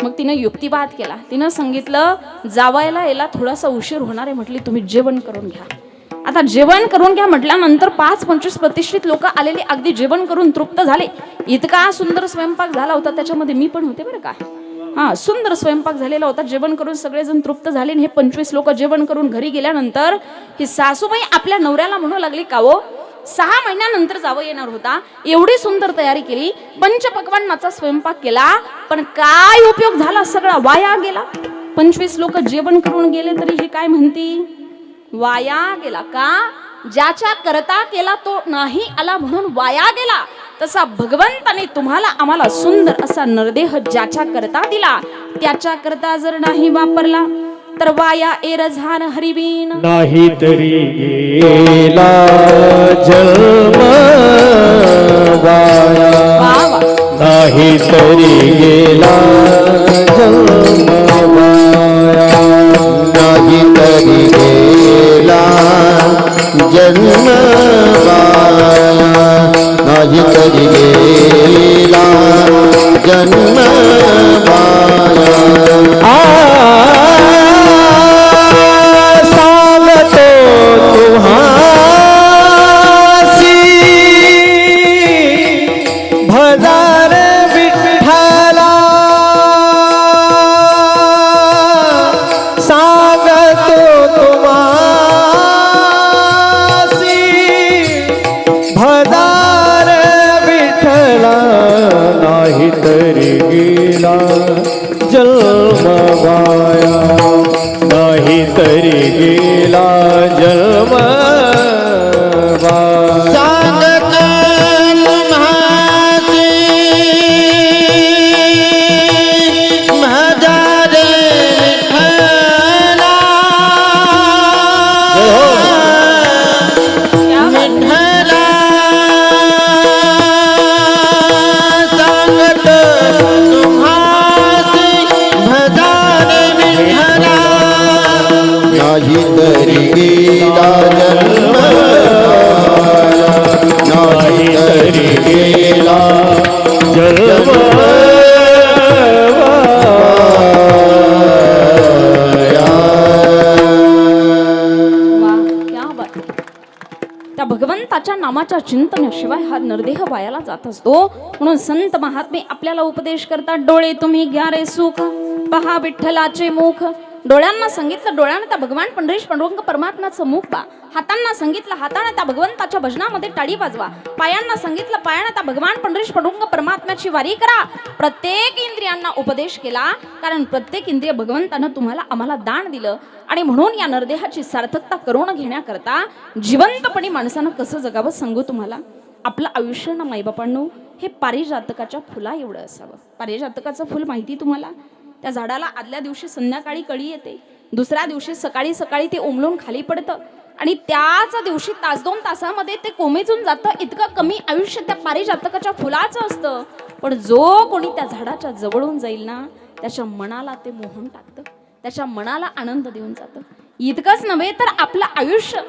S1: मग तिनं युक्तिवाद केला. तिनं सांगितलं जावायला याला थोडासा उशीर होणार आहे, म्हटली तुम्ही जेवण करून घ्या. आता जेवण करून घ्या म्हटल्यानंतर 5-25 प्रतिष्ठित लोक आलेले अगदी जेवण करून तृप्त झाले. इतका सुंदर स्वयंपाक झाला होता, त्याच्यामध्ये मी पण होते बरं का. हा, सुंदर स्वयंपाक झालेला होता. जेवण करून सगळेजण तृप्त झाले. हे 25 लोक जेवण करून घरी गेल्यानंतर ही सासूबाई आपल्या नवऱ्याला म्हणू लागली, का हो 6 महिन्यानंतर जावं येणार होता, एवढी सुंदर तयारी केली, पंचपक्वान्नाचा स्वयंपाक केला, पण काय उपयोग झाला, सगळा वाया गेला. 25 लोक जेवण करून गेले तरी ही काय म्हणती, वाया गेला. का? ज्याच्या करता केला तो नाही आला म्हणून वाया गेला. तसा भगवंताने तुम्हाला आम्हाला सुंदर असा नरदेह ज्याच्या करता दिला, त्याच्या करता जर नाही वापरला तर वाया एरझान हरिबीन.
S3: नाही तरी गेला जन्म वाया,
S1: वा.
S3: नाही तरी गेला जन्म वाया,
S2: नाही तरी गेला जन्म वाया, नाही तरी गेला जन्म वाया.
S3: सांगतो तुम्हासी भजार विठ्ठला, सांगतो तुम्हासी भजार विठ्ठला, नाही तरी गेला जन्म वाया, नाही तरी गेला जन्म वाया.
S2: सांगतो तुम्हासी भजार विठ्ठला, विठ्ठला सांगतो तुम्हासी भजार विठ्ठला, नाही तरी गेला जन्म वाया, नाही तरी गेला
S3: जन्म
S1: वा, क्या बात. त्या भगवंताच्या नामाच्या चिंतनाशिवाय हा नरदेह वायाला जात असतो. म्हणून संत महात्मे आपल्याला उपदेश करतात, डोळे तुम्ही घ्या रे सुख, पहा विठ्ठलाचे मुख. डोळ्यांना सांगितलं डोळ्याने त्या भगवान पंढरीश पांडुरंग परमात्म्याचं मुख पहा. हातांना सांगितलं हाताने त्या भगवंताच्या भजनामध्ये टाळी वाजवा. पायांना सांगितलं पायाने त्या भगवान पंढरीश पांडुरंग परमात्म्याची वारी करा. प्रत्येक इंद्रियांना उपदेश केला, कारण प्रत्येक इंद्रिय भगवंतानं तुम्हाला आम्हाला दान दिलं. आणि म्हणून या नरदेहाची सार्थकता करून घेण्याकरता जिवंतपणी माणसानं कसं जगावं सांगू तुम्हाला. आपलं आयुष्य ना माईबापांनो हे पारिजातकाच्या फुला एवढं असावं. पारिजातकाचं फुल माहिती तुम्हाला, त्या झाडाला आदल्या दिवशी संध्याकाळी कळी येते, दुसऱ्या दिवशी सकाळी सकाळी ते उमलून खाली पडतं, आणि त्याच दिवशी 1-2 तासामध्ये ते कोमेजून जातं. इतकं कमी आयुष्य त्या पारिजातकाच्या फुलाचं असतं. पण जो कोणी त्या झाडाच्या जवळून जाईल ना, त्याच्या मनाला ते मोहन टाकतं, त्याच्या मनाला आनंद देऊन जातं. इतकंच नव्हे तर आपलं आयुष्य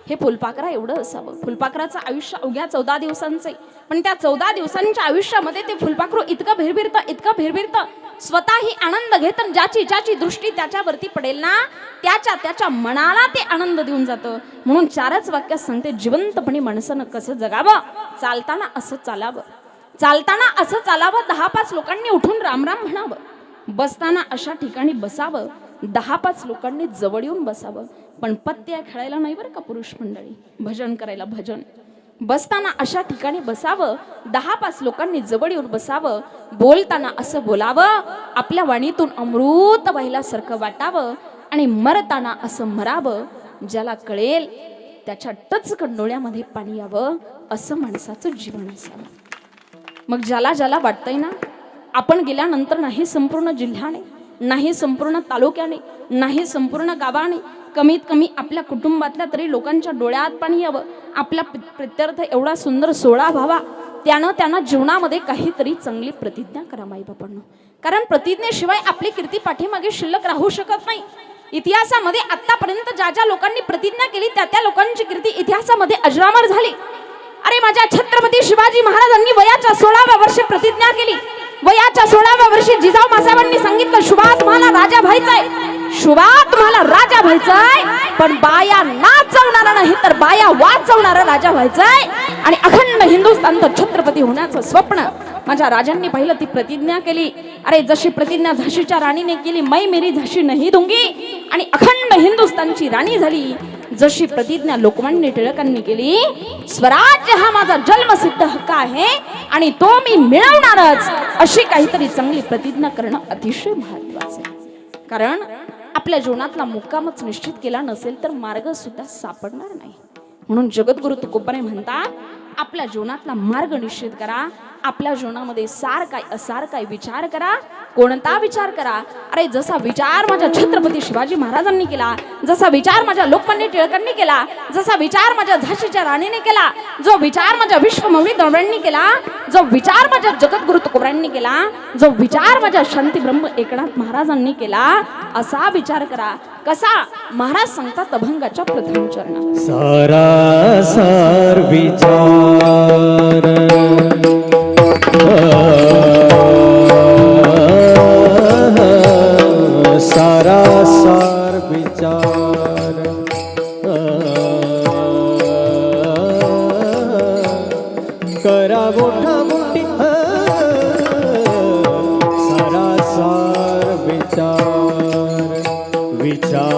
S1: हे फुलपाखरा एवढं असावं. फुलपाखराचं आयुष्य अवघ्या 14 दिवसांचं, पण त्या 14 दिवसांच्या आयुष्यामध्ये ते फुलपाखरू इतकं भिरभिरतं, स्वतःही आनंद घेत, ज्याची ज्याची दृष्टी त्याच्यावरती पडेल ना, त्याच्या मनाला ते आनंद देऊन जातं. म्हणून 4च वाक्यात सांगते, जिवंतपणे माणसानं कसं जगावं. चालताना असं चालावं, 10-5 लोकांनी उठून रामराम म्हणावं. बसताना अशा ठिकाणी बसावं, 10-5 लोकांनी जवळ येऊन बसावं. पण पत्त्या खेळायला नाही बरं का पुरुष मंडळी, भजन करायला भजन. बसताना अशा ठिकाणी बसावं, 10-5 लोकांनी जवळ येऊन बसावं. बोलताना असं बोलावं, आपल्या वाणीतून अमृत वाहिल्यासारखं वाटावं. आणि मरताना असं मरावं, ज्याला कळेल त्याच्या टचकन डोळ्यामध्ये पाणी यावं, असं माणसाचं जीवन असावं. मग ज्याला ज्याला वाटतंय ना, आपण गेल्यानंतर नाही संपूर्ण जिल्ह्याने, नाही संपूर्ण तालुक्याने, नाही संपूर्ण गावाने, कमीत कमी आपल्या कुटुंबातल्या तरी लोकांच्या डोळ्यात पाणी यावं, आपल्या प्रित्यर्थ एवढा सुंदर सोहळा व्हावा, त्यानं जीवनामध्ये काहीतरी चांगली प्रतिज्ञा करा माईबापांनो. कारण प्रतिज्ञेशिवाय आपली कीर्ती पाठीमागे शिल्लक राहू शकत नाही. इतिहासामध्ये आतापर्यंत ज्या ज्या लोकांनी प्रतिज्ञा केली त्या लोकांची कीर्ती इतिहासामध्ये अजरामर झाली. अरे माझ्या छत्रपती शिवाजी महाराजांनी वयाच्या 16व्या वर्षी प्रतिज्ञा केली. वयाच्या 16व्या वर्षी जिजाऊ मासाहेबांनी सांगितलं, शुभा तुम्हाला राजा व्हायचंय, शुभा तुम्हाला राजा व्हायचंय, पण बाया नाचवणारा नाही तर बाया वाचवणारा राजा व्हायचाय आणि अखंड हिंदुस्थानचं छत्रपती होण्याचं स्वप्न माझ्या राजांनी पहिलं ती प्रतिज्ञा केली. अरे जशी प्रतिज्ञा झाशीच्या राणीने केली, मै मेरी झाशी नाही दूंगी, आणि अखंड हिंदुस्थानची राणी झाली. जशी प्रतिज्ञा लोकमान्य टिळकांनी केली, स्वराज्य हा माझा जन्मसिद्ध हक्क आहे आणि तो मी मिळवणारच, अशी काहीतरी चांगली प्रतिज्ञा करणं अतिशय महत्वाचं आहे. कारण आपल्या जीवनातला मुक्कामच निश्चित केला नसेल तर मार्ग सुद्धा सापडणार नाही. म्हणून जगद्गुरु तुकोबाने म्हणतात, आपल्या जीवनातला मार्ग निश्चित करा. आपल्या जीवनामध्ये सार काय असार काय विचार करा. कोणता विचार करा? अरे जसा विचार माझ्या छत्रपती शिवाजी महाराजांनी केला, जसा विचार माझ्या लोकमान्य टिळकांनी केला, जसा विचार माझ्या झाशीच्या राणीने केला, जो विचार माझ्या विश्वमौली द्रविडांनी केला, जो विचार माझ्या जगद्गुरु तुकोबांनी केला, जो विचार माझ्या शांती ब्रह्म एकनाथ महाराजांनी केला, असा विचार करा. कसा? महाराज सांगतात अभंगाच्या प्रथम चरणात,
S3: सारासार विचार सारासार विचार करा मोठा मोठी सारासार विचार विचार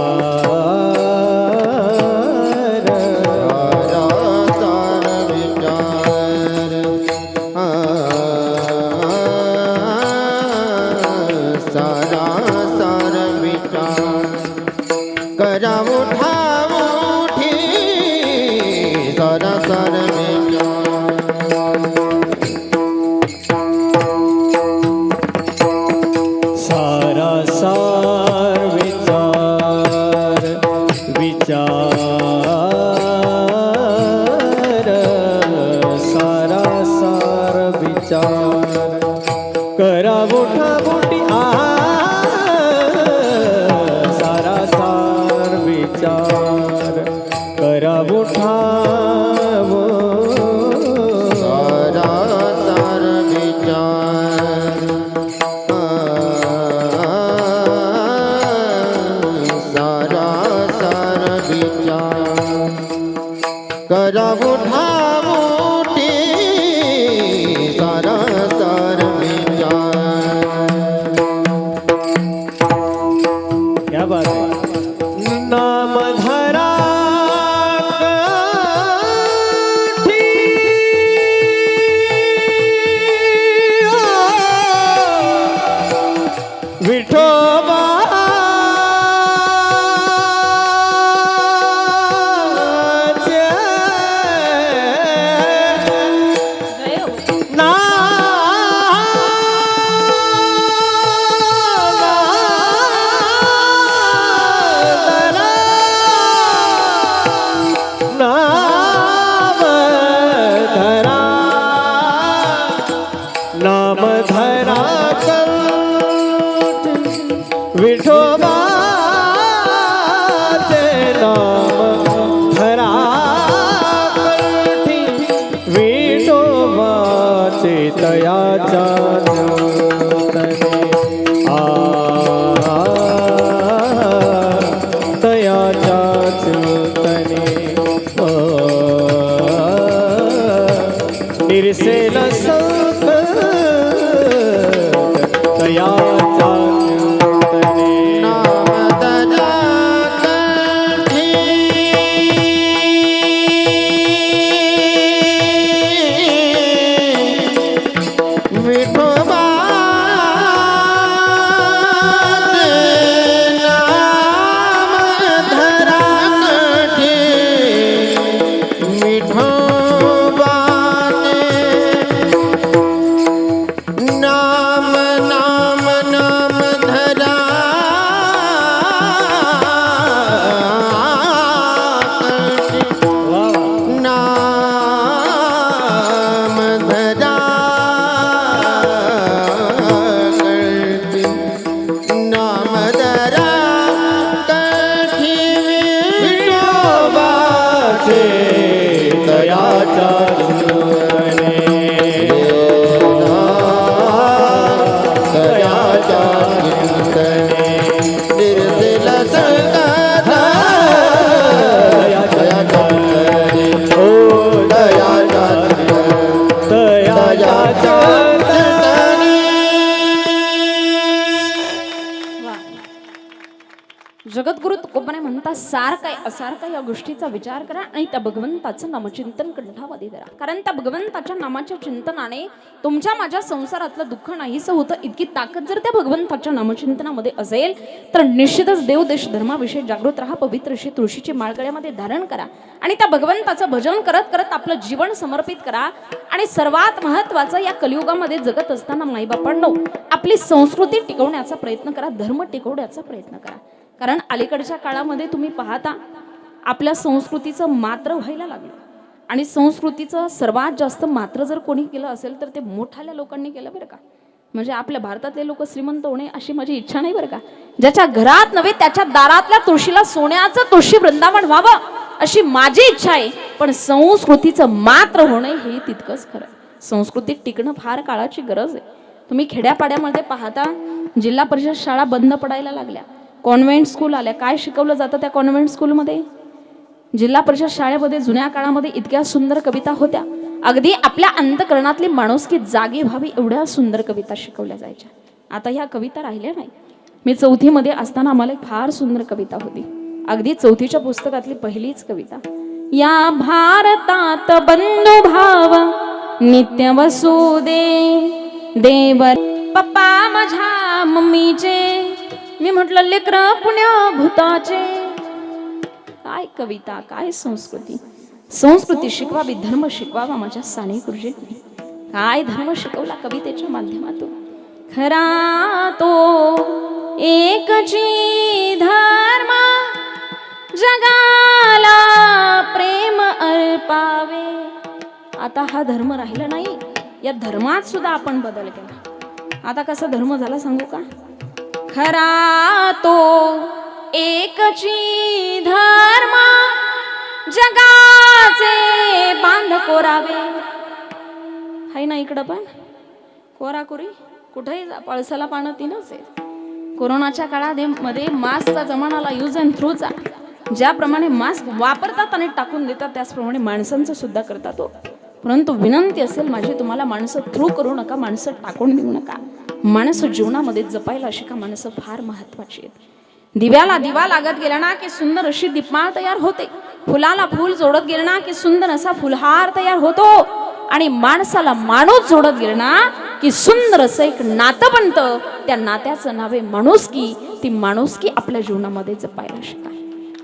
S2: करा मोठा मोठी सारासार
S3: सारासार विचार विचार सारासार विचार करा मोठा मोठी सारासार विचार करा मोठा
S2: सारासार विचार सारासार विचार करा मोठा मोठी सारासार विचार.
S3: क्या बात है. नाम
S1: जगद्गुरु तुकोबाने म्हणतात सार काय असार काय या गोष्टीचा विचार करा आणि त्या भगवंताचं नामचिंतन कंठामध्ये धरा. कारण त्या भगवंताच्या नामाच्या चिंतनाने तुमच्या माझ्या संसारातलं दुःख नाहीसं होतं. इतकी ताकद जर त्या भगवंताच्या नामचिंतनामध्ये असेल तर निश्चितच देव देश धर्माविषयी जागृत राहा. पवित्र अशी तुळशीची माळ गळ्यामध्ये धारण करा आणि त्या भगवंताचं भजन करत करत आपलं जीवन समर्पित करा. आणि सर्वात महत्वाचं या कलियुगामध्ये जगत असताना माईबापांनो आपली संस्कृती टिकवण्याचा प्रयत्न करा, धर्म टिकवण्याचा प्रयत्न करा. कारण अलीकडच्या काळामध्ये तुम्ही पाहता आपल्या संस्कृतीचं मात्र व्हायला लागलं आणि संस्कृतीचं सर्वात जास्त मात्र जर कोणी केलं असेल तर ते मोठ्याल्या लोकांनी केलं बरं का. म्हणजे आपल्या भारतातले लोक श्रीमंत होणे अशी माझी इच्छा नाही बरं का. ज्याच्या घरात नव्हे त्याच्या दारातल्या तुळशीला सोन्याचं तुळशी वृंदावन व्हावं अशी माझी इच्छा आहे. पण संस्कृतीचं मात्र होणे हे तितकंच खरं. संस्कृतीत टिकणं फार काळाची गरज आहे. तुम्ही खेड्यापाड्यामध्ये पाहता जिल्हा परिषद शाळा बंद पडायला लागल्या, कॉन्व्हेंट स्कूल आल्या. काय शिकवलं जातं त्या कॉन्व्हेंट स्कूलमध्ये? जिल्हा परिषद शाळेमध्ये जुन्या काळामध्ये इतक्या सुंदर कविता होत्या. अगदी आपल्या अंतकरणातली माणुसकी जागी व्हावी एवढ्या सुंदर कविता शिकवल्या जायच्या. आता ह्या कविता राहिल्या नाही. मी 4थी मध्ये असताना आम्हाला एक फार सुंदर कविता होती. अगदी 4थीच्या पुस्तकातली पहिलीच कविता. या भारतात बंधुभाव नित्य वसुदे देवर पप्पा माझ्या मम्मीचे, मी म्हटलं लेकर पुण्या भूताचे. काय कविता, काय संस्कृती. संस्कृती शिकवावी, धर्म शिकवावा माझ्या साने गुरुजींनी. काय धर्म शिकवला कवितेच्या माध्यमातून. खरा तो एकची धर्म जगाला प्रेम अर्पावे. आता हा धर्म राहिला नाही. या धर्मात सुद्धा आपण बदल केला. आता कसा धर्म झाला सांगू का. खरा तो एकची धर्म जगाचे बांध कोरावे. हाय ना इकडं पण कोराकोरी कुठेही जा, पळसाला पानं तीनच आहे. कोरोनाच्या काळामध्ये मास्कचा जमानाला यूज अँड थ्रूचा. ज्याप्रमाणे मास्क वापरतात आणि टाकून देतात त्याचप्रमाणे माणसांचं सुद्धा करतात हो. परंतु विनंती असेल माझी तुम्हाला, माणसं थ्रू करू नका, माणसं टाकून देऊ नका. माणसं जीवनामध्ये जपायला शिका. माणसं फार महत्वाची आहेत. दिव्याला दिवा लागत गेला ना की सुंदर अशी दीपमाळ तयार होते. फुलाला फूल जोडत गेलं ना की सुंदर असा फुलहार तयार होतो. आणि माणसाला माणूस जोडत गेलं ना की सुंदर असं एक नातं बनतं. त्या नात्याचं नाव आहे माणुसकी. ती माणुसकी आपल्या जीवनामध्ये जपायला शिका.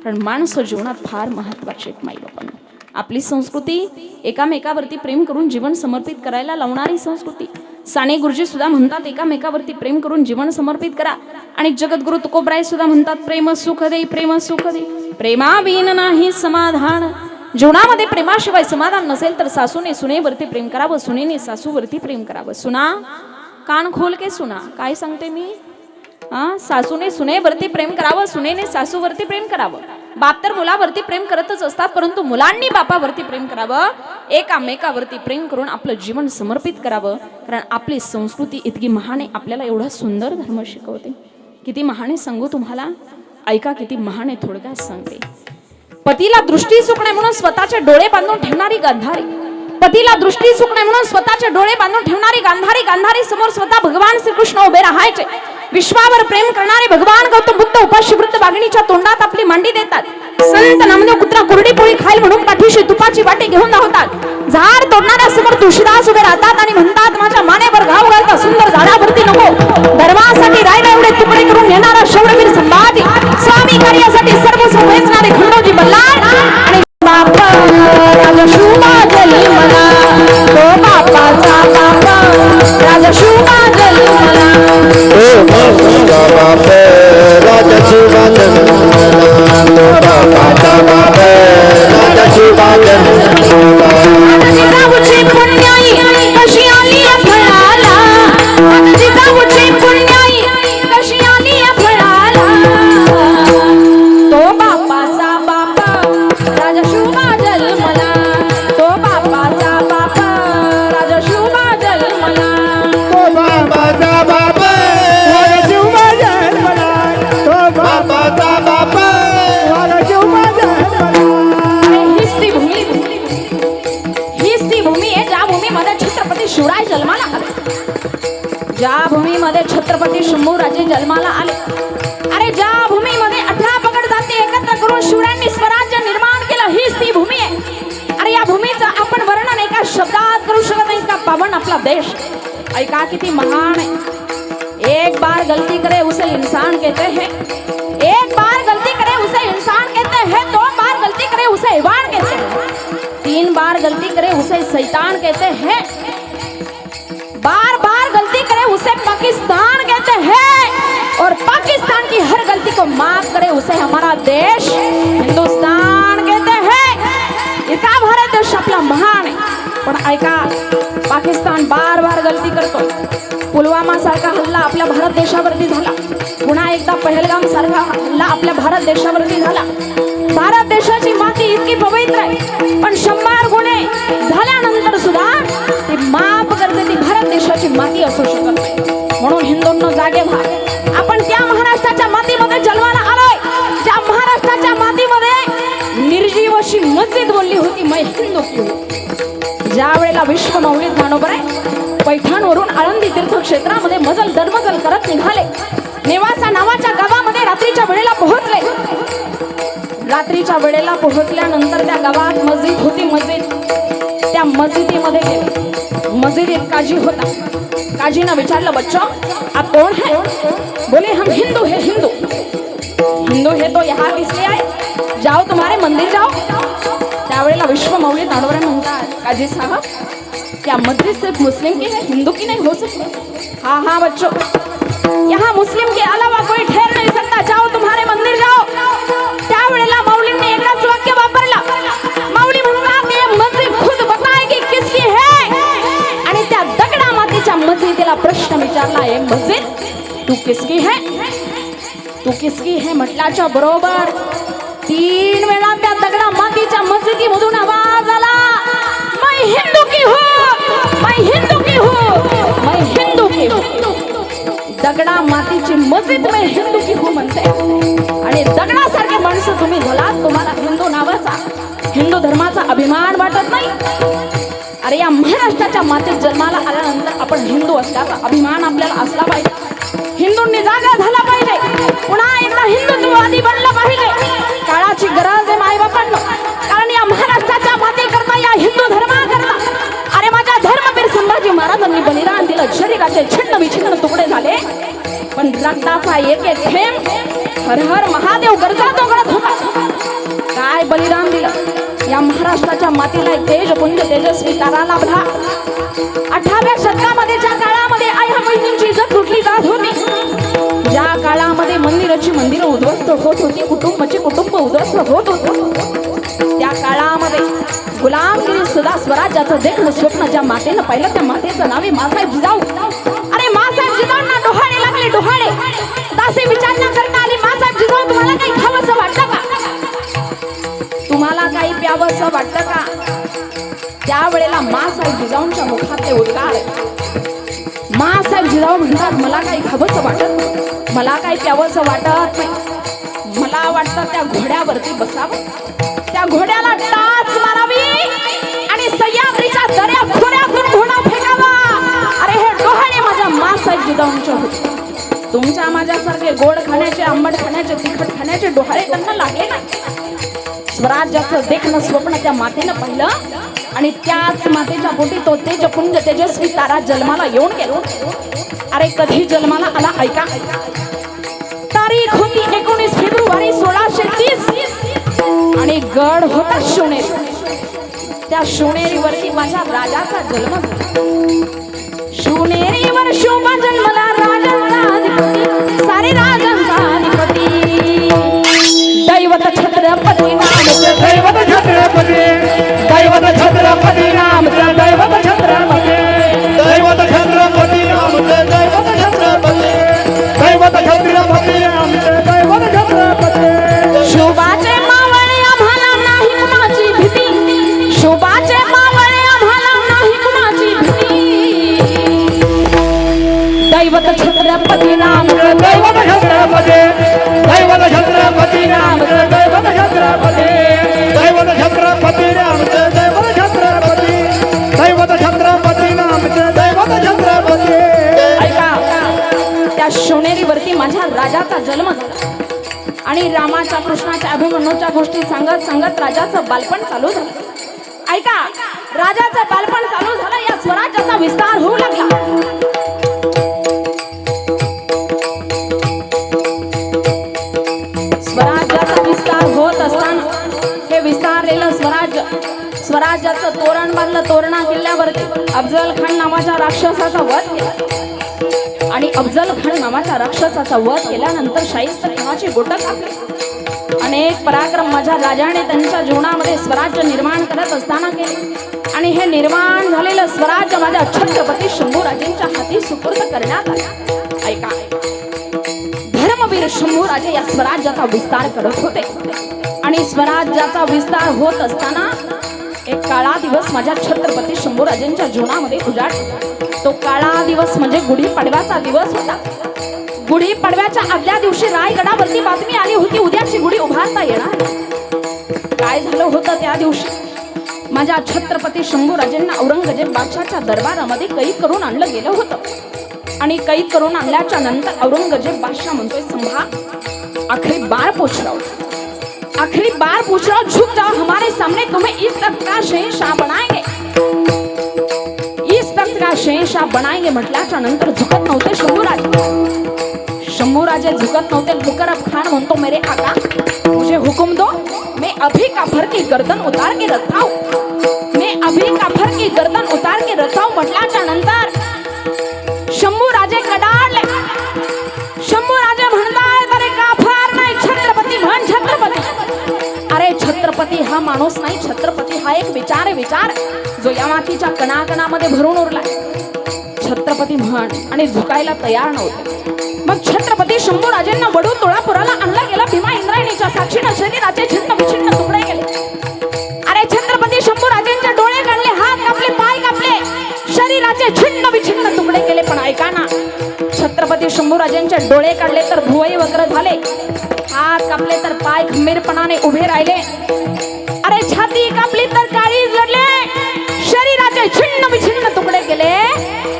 S1: कारण माणसं जीवनात फार महत्वाची आहेत माईबापांना. आपली संस्कृती एकामेकावरती प्रेम करून जीवन समर्पित करायला लावणारी संस्कृती. साने गुरुजी सुद्धा म्हणतात एकामेकावरती प्रेम करून जीवन समर्पित करा. आणि जगद्गुरु तुकोबराय सुद्धा म्हणतात प्रेम सुख दे, प्रेम सुख दे, प्रेमाविन नाही समाधान. जीवनामध्ये प्रेमाशिवाय समाधान नसेल तर सासूने सुनेवरती प्रेम करावं, सुनेने सासूवरती प्रेम करावं. सुना कान खोल के सुना. काय सांगते मी. सासूने सुनेवरती प्रेम करावं, सुनेने सासूवरती प्रेम करावं. बाप तर मुलावरती प्रेम करतच असतात, परंतु मुलांनी बापावरती प्रेम करावं. एकामेकावरती प्रेम करून आपलं जीवन समर्पित करावं. कारण आपली संस्कृती इतकी महान आहे. आपल्याला एवढा सुंदर धर्म शिकवते. किती महान आहे सांगू तुम्हाला. ऐका किती महान आहे, थोडक्यात सांगते. पतीला दृष्टी सुकणे म्हणून स्वतःचे डोळे बांधून ठेवणारी गांधारी. पतीला दृष्टी सुकणे म्हणून स्वतःचे डोळे बांधून ठेवणारी गांधारी. गांधारी समोर स्वतः भगवान श्रीकृष्ण उभे राहायचे. विश्वावर प्रेम करणारे भगवान गौतम बुद्ध उपाशी वृत्त वाघिणीच्या तोंडात आपली मांडी देतात. संत नामदेव कुत्रा कुरडी पोळी खाईल म्हणून पाठीशी तुपाची वाटी घेऊन धावतात. झाड तोडणाऱ्या समोर तुळशीदास उभे राहतात आणि म्हणतात माझ्या मानेवर घाव घालता सुंदर झाडावरती नको. धर्मासाठी रायला एवढे तुकडे करून येणारा शौर्यवीर संभाजी. स्वामी कार्यासाठी सर्व वेचणारे खंडोजी बल्लाळ. आणि बापा राजशूमा जली मला, तो बापाचा बापा राजशूमा जली मला.
S2: बाप राजशिवा जन्मला, तो बापाचा बाप राजशिवा जन्मला.
S1: जिजाऊची पुण्याई कशी आली फळाला, जिजाऊची पुण्याई कशी आली फळाला. तो बापाचा बाप राजशुभा जन्मला, तो बापाचा बाप राजशुभा जन्मला.
S2: तो बापाचा बाप राजशिवा जन्मला, तो बापाचा बाप राजशिवा जन्मला.
S1: हीच ती भूमी आहे ज्या भूमीमध्ये छत्रपती शिवराय जन्माला आले. ज्या भूमीमध्ये छत्रपती शंभूराजे जन्माला आले. अरे ज्या भूमीमध्ये 18 पगड जाती एकत्र करून शिवरायांनी स्वराज्य निर्माण केलं, हीच ती भूमी आहे. अरे या भूमीचं आपण वर्णन एका शब्दात करू शकत नाही. का पावन आपला देश, ऐका किती महान है. एक बार गलती करे उसे इंसान कहते हैं, एक बार गलती करे उसे इंसान कहते हैं, 2 बार गलती करे उसे हैवान कहते हैं, 3 बार गलती करे उसे शैतान कहते हैं, बार बार गलती करे उसे पाकिस्तान कहते हैं, और पाकिस्तान की हर गलती को माफ करे उसे हमारा देश हिंदुस्तान कहते हैं. इतना भारत देश आपला महान आहे. पण ऐका, पाकिस्तान बार बार गलती करतो. पुलवामा सारखा हल्ला आपल्या भारत देशावरती झाला, पुन्हा एकदा पहलगाम सारखा हल्ला आपल्या भारत देशावरती झाला. भारत देशाची माती इतकी पवित्र आहे, पण 100 गुन्हे झाल्यानंतर सुद्धा ती माफ करते, ती भारत देशाची माती असू शकत नाही. म्हणून हिंदूंनो जागे व्हा. आपण त्या महाराष्ट्राच्या मातीमध्ये जन्माला आलोय, ज्या महाराष्ट्राच्या मातीमध्ये निर्जीव अशी मस्जिद बोलली होती, मै हिंदू की हूं. ज्या वेळेला विश्व मौलिक ज्ञानोबराय पैठणवरून आळंदी तीर्थक्षेत्रामध्ये मजल दरमजल करत निघाले, नेवासा नावाच्या गावामध्ये रात्रीच्या वेळेला पोहोचले. रात्रीच्या वेळेला पोहोचल्यानंतर त्या गावात मस्जिद होती. मस्जिद, त्या मस्जिदीमध्ये गेले. मस्जिदीत काजी होता. काजीनं विचारलं, बच्चो आप कौन है? बोले हम हिंदू है. हिंदू हिंदू है तो यहाँ किस लिए आए? जाओ तुम्हारे मंदिर जाओ. त्यावेळेला विश्व मौली तांडवरे म्हणतात, काजी साहब क्या मस्जिद सिर्फ मुस्लिम की है, हिंदू की नहीं हो सकती? हाँ हाँ बच्चों, यहाँ मुस्लिम के अलावा कोई ठहर नहीं सकता, जाओ तुम्हारे मंदिर जाओ. त्यावेळेला मौलींनी एकच वाक्य वापरलं. मौली म्हणतात, ये मस्जिद खुद बताएगी किसकी है. आणि त्या दगडा मातीच्या मस्जिदीला प्रश्न विचारला, ये मस्जिद तू किसकी है, तू किसकी है म्हटल्याच्या बरोबर 3 वेळा त्या दगडा मातीच्या मस्जिदीमधून आवाज आला, मैं हिंदू की हूँ, मैं हिंदू की हूँ, मैं हिंदू की हूँ. दगडा मातीची मस्जिद मैं हिंदू की हूँ म्हणते. आणि दगडासारखे माणसं तुम्ही झालात, तुम्हाला हिंदू नावाचा, हिंदू धर्माचा अभिमान वाटत नाही. अरे या महाराष्ट्राच्या मातीत जन्माला आल्यानंतर आपण हिंदू असल्याचा अभिमान आपल्याला असला पाहिजे. हिंदूंनी जागा झाला पाहिजे, पुन्हा एकदा हिंदुत्ववादी बनलं पाहिजे. काळाची गरज आहे मायबापांनो, कारण या महाराष्ट्राच्या माती करता, या हिंदू धर्मा करता, अरे माझ्या धर्मवीर संभाजी महाराजांनी बलिदान दिलं. शरीराचे छिन्न विछिन्न तुकडे झाले, पण रक्ताचा एक एक थेंब हर हर महादेव गरजा तो करत होता. काय बलिदान दिलं. या महाराष्ट्राच्या मातीला एक तेजपुंज तेजस्वी तारा लाभला. 18व्या शतकामध्ये ज्या काळामध्ये आया बहिणींची इज्जत लुटली जात होती, ज्या काळामध्ये मंदिराची मंदिरं उद्ध्वस्त होत होती, कुटुंबाची कुटुंब उद्ध्वस्त होत होती, त्या काळामध्ये गुलामगिरी सुद्धा स्वराज्याचं देखणं स्वप्न ज्या मातेनं पाहिलं, त्या मातेचं नाव आहे मासाहेब जिजाऊ. अरे मासाहेब जिजाऊंना डोहाळे लागले, डोहाळे. दासी विचारणा करता आली, मासाहेब जिजाऊ तुम्हाला काही खावंसं वाटतं का, तुम्हाला काही प्यावंसं वाटतं का? त्यावेळेला मासाहेब जिजाऊंच्या मुखात ते उद्गार, मासाहेब जिजाऊ म्हणतात, मला काही खावंसं वाटत नाही, मला काही प्यावंसं वाटत नाही, मला वाटतं त्या घोड्यावरती बसावं, त्या घोड्याला टाच मारावी आणि सह्याद्रीच्या दऱ्या खोऱ्यातून घोडा फेकावा. अरे हे डोहाळे माझ्या मासाहेब जिजाऊंचे होते. तुमच्या माझ्यासारखे गोड खाण्याचे, आंबट खाण्याचे, तिखट खाण्याचे डोहाळे त्यांना लागले नाही. स्वराज्याचं देखणं स्वप्न त्या मातेनं पाहिलं, आणि त्याच मातेच्या पोटी तो तेजपुंज तेजस्वी तारा जन्माला येऊन गेलो. अरे कधी जन्माला आला ऐका. तारीख होती 19 फेब्रुवारी 1630 आणि गड होता शिवनेरी. त्या शिवनेरीवरती माझ्या राजाचा जन्म झाला. शिवनेरीवर शोभा जन्मला राजांचा अधिपती, सारे राजांचा अधिपती. दैवत छत्रपती नामचं, दैवत छत्रपती, दैवत छत्रपती नामचं, दैवत छत्रपती,
S2: दैवत छत्रपती नामचं, दैवत छत्रपती,
S3: दैवत छत्रपती नामचं, दैवत छत्रपती.
S1: शोभाचे मावळे आम्हाला नाही कुणाची भीती, शोभाचे मावळे आम्हाला नाही कुणाची भीती. दैवत छत्रपती नामचं,
S3: दैवत छत्रपती, दैवत छत्रपती नामचं, दैवत छत्रपती,
S2: दैवत छत्रपती नामचं, दैवत छत्रपती,
S3: दैवत छत्रपती नामचं, दैवत छत्रपती.
S1: ऐका, त्या त्या शिवनेरीवरती माझ्या राजाचा जन्म झाला आणि रामाच्या कृष्णाच्या अभिमन्यूच्या गोष्टी सांगत सांगत राजाचं बालपण चालू झालं. ऐका, राजाचं बालपण चालू झालं, या स्वराज्याचा विस्तार होऊ लागला. स्वराज्याचा विस्तार होत असताना हे विस्तारलेलं स्वराज्याचं तोरण बांधलं. तोरणा किल्ल्यावरती अफजल खान नावाच्या राक्षसाचा वध केला आणि अफजल खान नावाच्या राक्षसाचा वध केल्यानंतर शाहिस्ते खानाची बोटं कापली. अनेक पराक्रम माझ्या राजाने त्यांच्या जीवनामध्ये स्वराज्य निर्माण करत असताना केले आणि हे निर्माण झालेलं स्वराज्य माझ्या छत्रपती शंभूराजेंच्या हाती सुपूर्द करण्यात आले. ऐका, धर्मवीर शंभूराजे या स्वराज्याचा विस्तार करत होते आणि स्वराज्याचा विस्तार होत असताना एक काळा दिवस माझ्या छत्रपती शंभूराजेंच्या जीवनामध्ये उजाडला. तो काळा दिवस म्हणजे गुढीपाडव्याचा दिवस होता. गुढीपाडव्याच्या आदल्या दिवशी रायगडावरती बातमी आली होती, उद्याची गुढी उभारता येणार. काय झालं होतं त्या दिवशी? माझ्या छत्रपती शंभूराजेंना औरंगजेब बादशाहच्या दरबारामध्ये कैद करून आणलं गेलं होतं आणि कैद करून आणल्याच्या नंतर औरंगजेब बादशाह म्हणतोय, संभा आखिरी बार पूछ रहा हूं, आखिरी बार पूछ रहा हूं, झुक जाओ हमारे सामने, तुम्हें इस तख्त का शहंशाह बनाएंगे, इस तख्त का शहंशाह बनाएंगे म्हटल्याच्या नंतर झुकत नव्हते शंभूराजे. शंभूराजे झुकत नव्हते. मुकरब खान म्हणतो, मेरे आका मुझे हुक्म दो, मैं अभी काफर की गर्दन उतार के रखता हूं, मैं अभी काफर की गर्दन उतार के रखता हूं म्हटल्याच्या नंतर शंभूराजे कडाडले. शंभूराजे म्हणतात, अरे काफर नाही, छत्रपती म्हण, छत्रपती. अरे छत्रपती हा माणूस नाही, छत्रपती हा एक विचार आहे, विचार जो या मातीच्या कणाकणामध्ये भरून उरलाय. छत्रपती म्हण आणि झुकायला तयार नव्हते. मग छत्रपती शंभूराजेंना वडू तुळापुराला आणलं गेलं. भीमा इंद्रायणीच्या साक्षीनं शरीराचे छिन्न विछिन्न तुकडे गेले. अरे छत्रपती शंभूराजेंचे डोळे काढले, हात कापले, पाय कापले, शरीराचे छिन्न विछिन्न तुकडे केले. पण ऐका ना, छत्रपती शंभूराजेंचे डोळे काढले तर भुवई वक्र झाले, हात कापले तर पाय खंबीरपणाने उभे राहिले. अरे छाती कापली तर काळीज लढले, शरीराचे छिन्न विछिन्न तुकडे केले.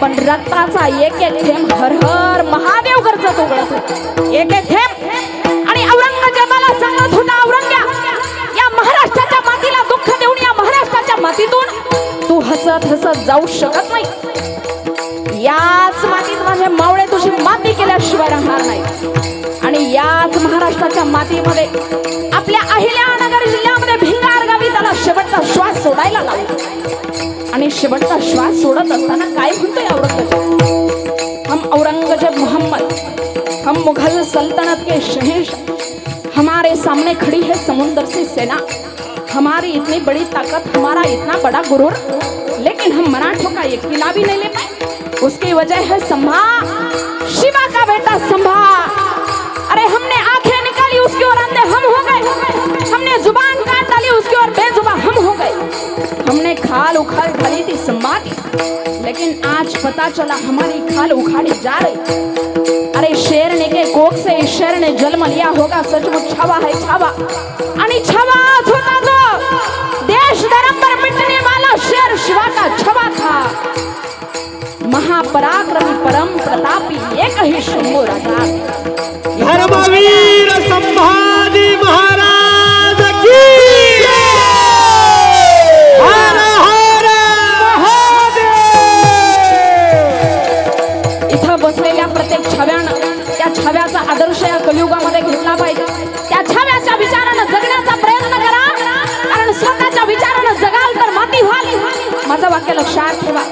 S1: पण रक्ताचा एक एक थेंब हर हर महादेव करत उघडत होता, एक एक थेंब. आणि औरंगजेबाला सांगत होता, औरंग्या, या महाराष्ट्राच्या मातीला दुःख देऊन या महाराष्ट्राच्या मातीतून तू हसत हसत जाऊ शकत नाही. याच मातीत माझे मावळे तुझी माती केल्याशिवाय राहणार नाही. आणि याच महाराष्ट्राच्या मातीमध्ये आपल्या अहिल्यानगर जिल्ह्यामध्ये भिंगार गावी त्याला शेवटचा श्वास सोडायला लावला. आणि शेवटचा श्वास सोडत असताना काय म्हणतोय औरंगजेब? हम औरंगजेब मोहम्मद, हम मुघल सल्तनत के शहंशाह, हमारे सामने खड़ी है समुंदर से सेना, हमारी इतनी बड़ी ताकत, हमारा इतना बड़ा गुरूर, लेकिन हम मराठों का एक किला भी नहीं ले पाए. उसकी वजह है संभा, शिवा का बेटा संभा. अरे हमने आंखें निकाली, उसकी ओर अंधे हम हो गए, हमने जुबान काट डाली, उसकी ओर बेजुबान हम हो गए. हमने खाल उखाड़ डाली थी संभा की, लेकिन आज पता चला हमारी खाल उखाड़ी जा रही. अरे शेरने के कोख से इस शेर ने जन्म लिया होगा, सचमुच छावा है छावा. आणि छावा होता तो देश धर्म पर मिटने वाला शेर शिवा का छावा था. महापराक्रमी परम प्रतापी एक ही शंभू राजा.
S3: धर्मवीर संभाजी महाराज की हर हर महादेव.
S1: इथं बसलेल्या प्रत्येक छव्यानं त्या छव्याचा आदर्श या कलियुगामध्ये घेतला पाहिजे. त्या छव्याच्या विचारानं जगण्याचा प्रयत्न करा, कारण स्वतःच्या विचारानं जगाल तर माती व्हाल. माझं वाक्य लक्षात ठेवा,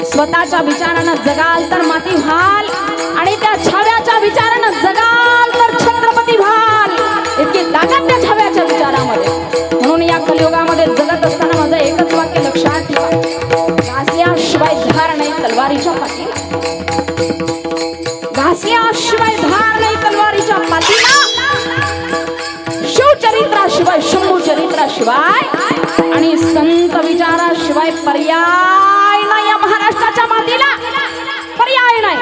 S1: स्वतःच्या विचारानं जगाल तर माती व्हाल आणि त्या छाव्याच्या विचारानं जगाल तर छत्रपती व्हाल. इतकी ताकद त्या छाव्याच्या विचारामध्ये. म्हणून या कलियुगामध्ये जगत असताना माझं एकच वाक्य लक्षात ठेवा, घासल्याशिवाय धार नाही तलवारीच्या पाठीला, घासल्याशिवाय धार नाही तलवारीच्या पाठीला. शिवचरित्राशिवाय, शंभू चरित्राशिवाय आणि संत विचाराशिवाय पर्याय नाही या महाराष्ट्राच्या मातीला, पर्याय नाही.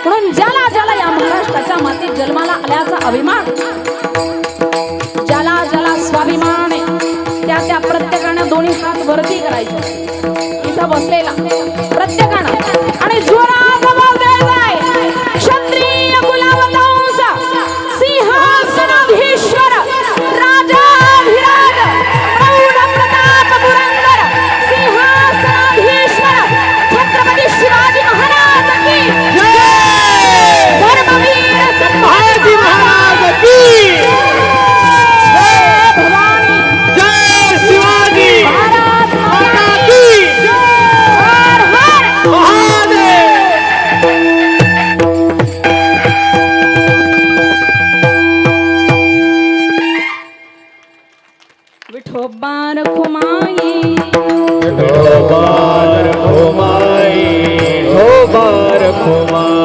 S1: म्हणून ज्याला ज्याला या महाराष्ट्राच्या मातीत जन्माला आल्याचा अभिमान, ज्याला ज्याला स्वाभिमान आहे, त्या त्या प्रत्येकानं दोन्ही हात वरती करायचे. इथं बसलेला प्रत्येकानं आणि जोरात आवाज द्यायचा आहे,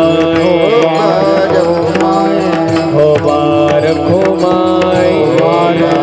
S3: हो बार घुमाय हो बार घुमाय हो बार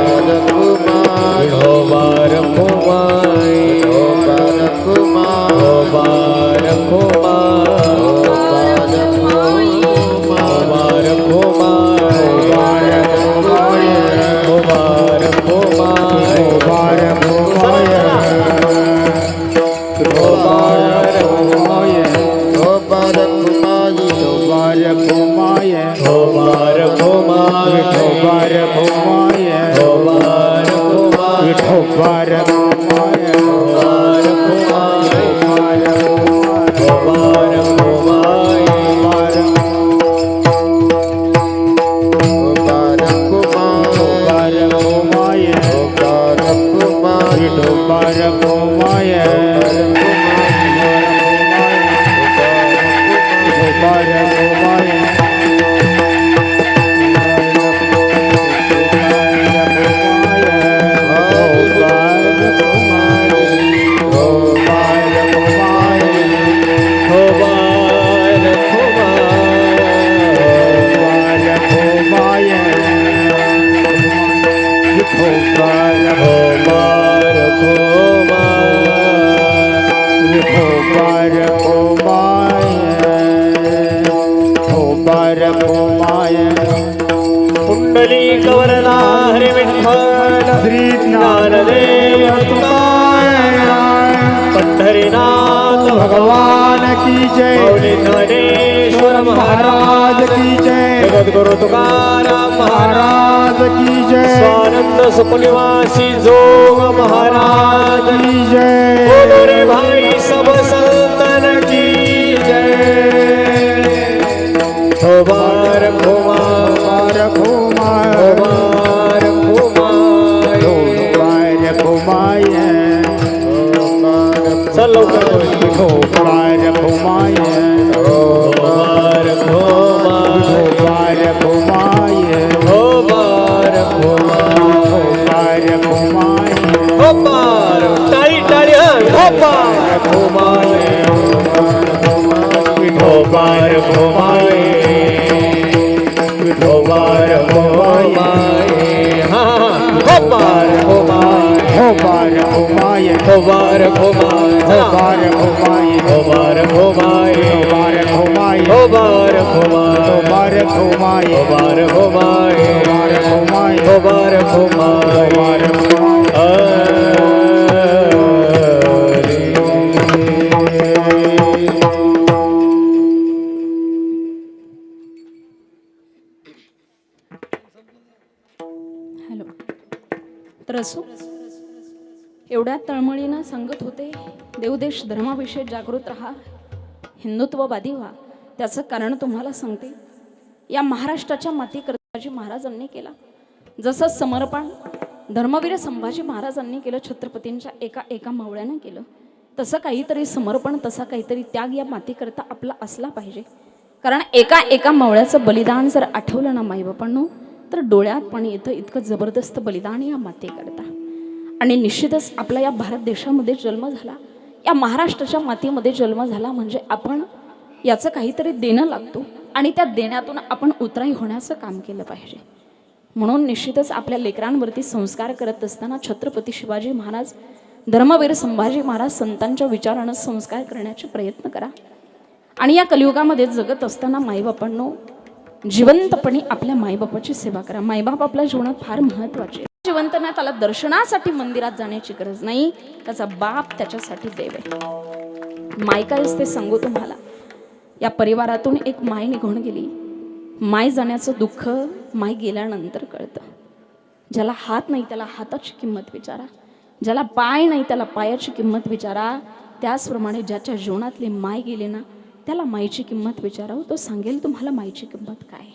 S3: पुंडलिक वरदा हरी विठ्ठल श्री ज्ञानदेव तुकाराम पंढरीनाथ भगवान की जय मौली ज्ञानेश्वर महाराज की जय जगद्गुरु तुकाराम महाराज की जय स्वानंद सुखनिवासी जोग महाराज की जय बोलो रे भाई सब संतन की जय हो बार घुमाय चल लवकर हो बार घुमाय हो बार घुमाय हो बार घुमाय हो बार टाळी टाळी हो बार घुमाय हो बार घुमाय हो बार घुमाय हा हो बार घुमाय हो बार घुमाय हो बार घुमाय हो बार घुमाय हो बार घुमाय हो बार घुमाय हो बार घुमाय हो बार घुमाय हो बार घुमाय हो बार घुमाय हो बार
S1: हॅलो. तर असो, एवढ्या तळमळीनं सांगत होते देवदेश धर्माविषयी जागृत राहा, हिंदुत्ववादी व्हा. त्याचं कारण तुम्हाला सांगते. या महाराष्ट्राच्या मातीकरता जी महाराजांनी केला, जसं समर्पण धर्मवीर संभाजी महाराजांनी केलं, छत्रपतींच्या एका मावळ्यानं केलं, तसं काहीतरी समर्पण, तसा काहीतरी त्याग या मातीकरता आपला असला पाहिजे. कारण एका मावळ्याचं बलिदान जर आठवलं ना माईबापांनो, तर डोळ्यात पाणी येतं. इतकं जबरदस्त बलिदान या मातेकरता. आणि निश्चितच आपला या भारत देशामध्ये जन्म झाला, या महाराष्ट्राच्या मातीमध्ये जन्म झाला म्हणजे आपण याचं काहीतरी देणं लागतो आणि त्या देण्यातून आपण उतराई होण्याचं काम केलं पाहिजे. म्हणून निश्चितच आपल्या लेकरांवरती संस्कार करत असताना छत्रपती शिवाजी महाराज, धर्मवीर संभाजी महाराज संतांच्या विचारानं संस्कार करण्याचे प्रयत्न करा. आणि या कलियुगामध्ये जगत असताना माईबापांनो जिवंतपणे आपल्या माईबापाची सेवा करा. माईबाप आपल्या जीवनात फार महत्त्वाचे. जिवंत नाही, त्याला दर्शनासाठी मंदिरात जाण्याची गरज नाही, त्याचा बाप त्याच्यासाठी देव आहे. माय काय असते सांगू तुम्हाला. या परिवारातून एक माय निघून गेली. माय जाण्याचं दुःख माय गेल्यानंतर कळतं. ज्याला हात नाही त्याला हाताची किंमत विचारा, ज्याला पाय नाही त्याला पायाची किंमत विचारा. त्याचप्रमाणे ज्याच्या जीवनातली माय गेली ना, त्याला माईची किंमत विचारावं, तो सांगेल तुम्हाला माईची किंमत काय.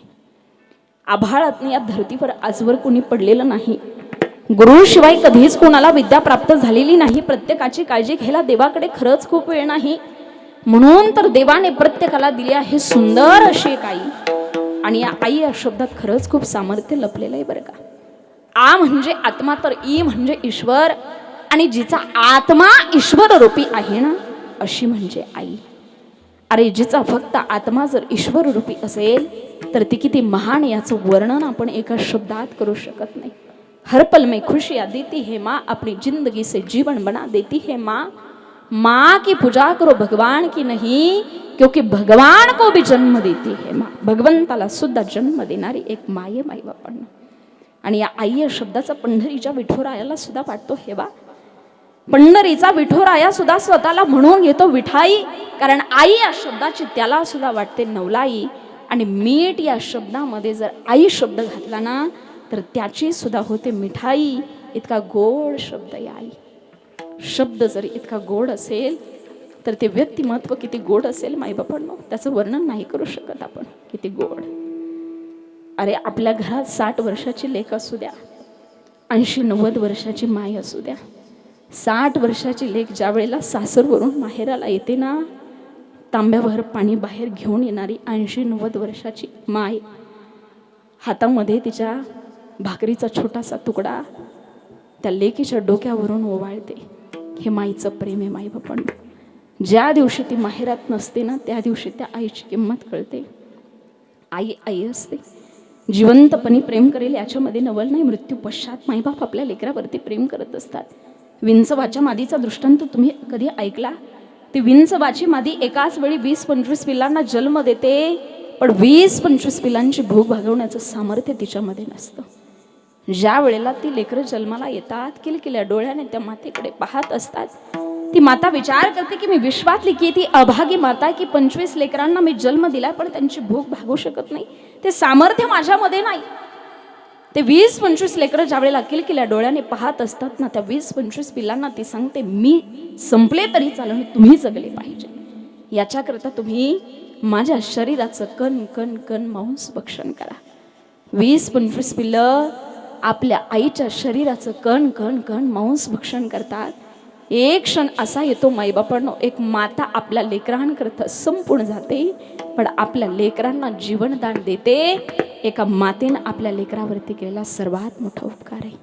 S1: आभाळात या धर्तीवर आजवर कोणी पडलेलं नाही. गुरुशिवाय कधीच कोणाला विद्या प्राप्त झालेली नाही. प्रत्येकाची काळजी घ्यायला देवाकडे खरंच खूप वेळ नाही. म्हणून तर देवाने प्रत्येकाला दिली आहे सुंदर अशी एक आई. आणि या आई या शब्दात खरंच खूप सामर्थ्य लपलेलं आहे बरं का. आ म्हणजे आत्मा, तर ई म्हणजे ईश्वर. आणि जिचा आत्मा ईश्वर रूपी आहे ना, अशी म्हणजे आई. अरे जिचा फक्त आत्मा जर ईश्वर रूपी असेल तर ती किती महान याचं वर्णन आपण एका शब्दात करू शकत नाही. हर पल में खुशियां देती है माँ, अपनी जिंदगी से जीवन बना देती है माँ. माँ की पूजा करो भगवान की नहीं, क्योंकि भगवान को भी जन्म देती है माँ. भगवंताला सुद्धा जन्म देणारी एक माय माई बापांना. आणि या आई या शब्दाचा पंढरीच्या विठोरायाला सुद्धा वाटतो हेवा. पंढरीचा विठोराया सुद्धा स्वतःला म्हणून घेतो विठाई, कारण आई या शब्दाची त्याला सुद्धा वाटते नवलाई. आणि मीठ या शब्दामध्ये जर आई शब्द घातला ना तर त्याची सुद्धा होते मिठाई. इतका गोड शब्द आहे आई. शब्द जर इतका गोड असेल तर ते व्यक्तिमत्व किती गोड असेल माईबापांनो, त्याचं वर्णन नाही करू शकत आपण. किती गोड. अरे आपल्या घरात 60 वर्षाची लेक असू द्या, 80-90 वर्षाची माय असू द्या, 60 वर्षाची लेक ज्या वेळेला सासरवरून माहेराला येते ना, तांब्याभर पाणी बाहेर घेऊन येणारी 80-90 वर्षाची माय, हातामध्ये तिच्या भाकरीचा छोटासा तुकडा त्या लेकीच्या डोक्यावरून ओवाळते. हे माईचं प्रेम आहे माईबापांना. ज्या दिवशी ती माहेरात नसते ना त्या दिवशी त्या आईची किंमत कळते. आई आई असते, जिवंतपणे प्रेम करेल याच्यामध्ये नवल नाही. मृत्यू पश्चात माईबाप आपल्या लेकरावरती प्रेम करत असतात. विंचवाच्या मादीचा दृष्टांत तुम्ही कधी ऐकला? ती विंचवाची मादी एकाच वेळी 20-25 पिलांना जन्म देते, पण 20-25 पिलांची भूक भागवण्याचं सामर्थ्य तिच्यामध्ये नसतं. ज्या वेळेला ती लेकरं जन्माला येतात, किलकिल्या डोळ्याने त्या मातेकडे पाहत असतात. ती माता विचार करते की मी विश्वातली की ती अभागी माता की 25 लेकरांना मी जन्म दिला पण त्यांची भूक भागवू शकत नाही, ते सामर्थ्य माझ्यामध्ये नाही. ते 20-25 लेकरं ज्या वेळेला किलकिल्या डोळ्याने पाहत असतात ना, त्या 20-25 पिलांना ती सांगते मी संपले तरी चालेल, तुम्ही जगले पाहिजे. याच्याकरता तुम्ही माझ्या शरीराचं कण कण कण मांस भक्षण करा. 20-25 पिल्लं आपल्या आईच्या शरीराचं कण कण कण मांस भक्षण करतात. एक क्षण असा येतो माईबापांनो, एक माता आपल्या लेकरांकरता संपूर्ण जाते, पण आपल्या लेकरांना जीवनदान देते. एका मातेनं आपल्या लेकरावरती केलेला सर्वात मोठा उपकार आहे.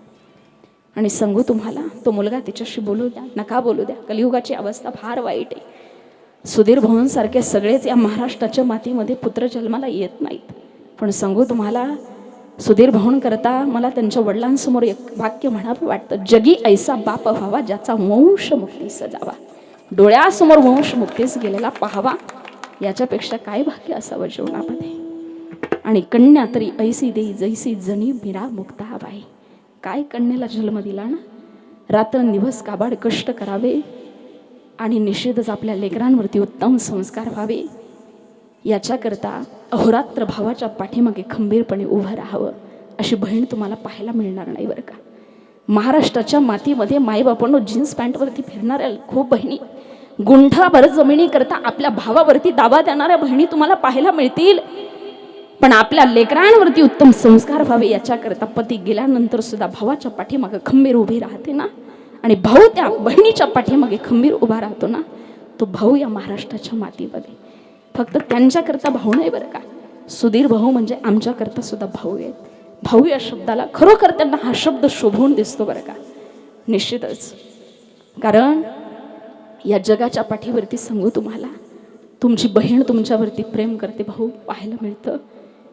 S1: आणि सांगू तुम्हाला, तो मुलगा तिच्याशी बोलू द्या नका बोलू द्या, कलियुगाची अवस्था फार वाईट आहे. सुधीर भाऊंसारखे सगळेच या महाराष्ट्राच्या मातीमध्ये पुत्र जन्माला येत नाहीत, पण सांगू तुम्हाला, सुधीर भाऊंकरता मला त्यांच्या वडिलांसमोर एक वाक्य म्हणावं वाटतं, जगी ऐसा बाप व्हावा ज्याचा वंश मुक्तीस जावा. डोळ्यासमोर वंश मुक्तीस गेलेला पाहावा, याच्यापेक्षा काय भाग्य असावं जीवनामध्ये. आणि कन्या तरी ऐसी देई जैसी जनी मीरा मुक्ता बाई. काय कन्येला जन्म दिला ना, रात्रंदिवस काबाड कष्ट करावे आणि निषेधच आपल्या लेकरांवरती उत्तम संस्कार व्हावे, याच्याकरता अहोरात्र भावाच्या पाठीमागे खंबीरपणे उभं राहावं. अशी बहीण तुम्हाला पाहायला मिळणार नाही बरं का. महाराष्ट्राच्या मातीमध्ये माईबापांनो जीन्स पॅन्टवरती फिरणाऱ्या खूप बहिणी, गुंठाभर जमिनीकरता आपल्या भावावरती दावा देणाऱ्या बहिणी तुम्हाला पाहायला मिळतील, पण आपल्या लेकरांवरती उत्तम संस्कार व्हावे याच्याकरता पती गेल्यानंतर सुद्धा भावाच्या पाठीमागे खंबीर उभी राहते ना, आणि भाऊ त्या बहिणीच्या पाठीमागे खंबीर उभा राहतो ना, तो भाऊ या महाराष्ट्राच्या मातीमध्ये फक्त त्यांच्याकरता भाऊ नाही बरं का. सुधीर भाऊ म्हणजे आमच्याकरता सुद्धा भाऊ आहेत. भाऊ या शब्दाला खरोखर त्यांना हा शब्द शोभून दिसतो बरं का, निश्चितच. कारण या जगाच्या पाठीवरती सांगू तुम्हाला, तुमची बहीण तुमच्यावरती प्रेम करते भाऊ पाहायला मिळतं.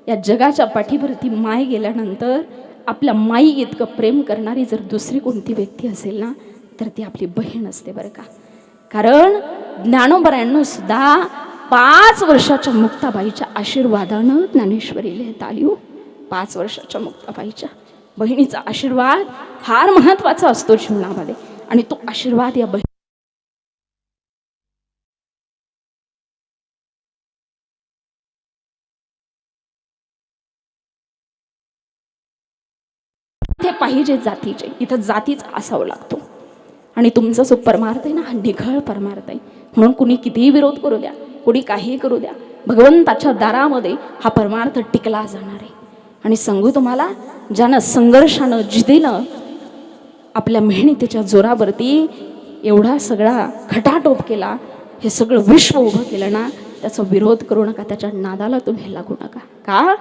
S1: या जगाच्या पाठीवरती माय गेल्यानंतर आपल्या माई इतकं प्रेम करणारी जर दुसरी कोणती व्यक्ती असेल ना तर ती आपली बहीण असते बरं का. कारण ज्ञानोबरायांनो सुद्धा 5 वर्षाच्या मुक्ताबाईच्या आशीर्वादानं ज्ञानेश्वरी लिहिता आली हो. 5 वर्षाच्या मुक्ताबाईच्या बहिणीचा आशीर्वाद फार महत्वाचा असतो जीवनामध्ये, आणि तो आशीर्वाद या बहिणी पाहिजे जातीचे. इथं जातीच असावं लागतो. आणि तुमचा जो परमार्थ आहे ना, हा निघळ परमार्थ आहे. म्हणून कुणी कितीही विरोध करू द्या, कुणी काहीही करू द्या, भगवंताच्या दारामध्ये हा परमार्थ टिकला जाणार आहे. आणि सांगू तुम्हाला, ज्यानं संघर्षानं जिद्दीनं आपल्या मेहनतीच्या जोरावरती एवढा सगळा खटाटोप केला, हे सगळं विश्व उभं केलं ना, त्याचा विरोध करू नका, त्याच्या नादाला तुम्ही लागू नका. का?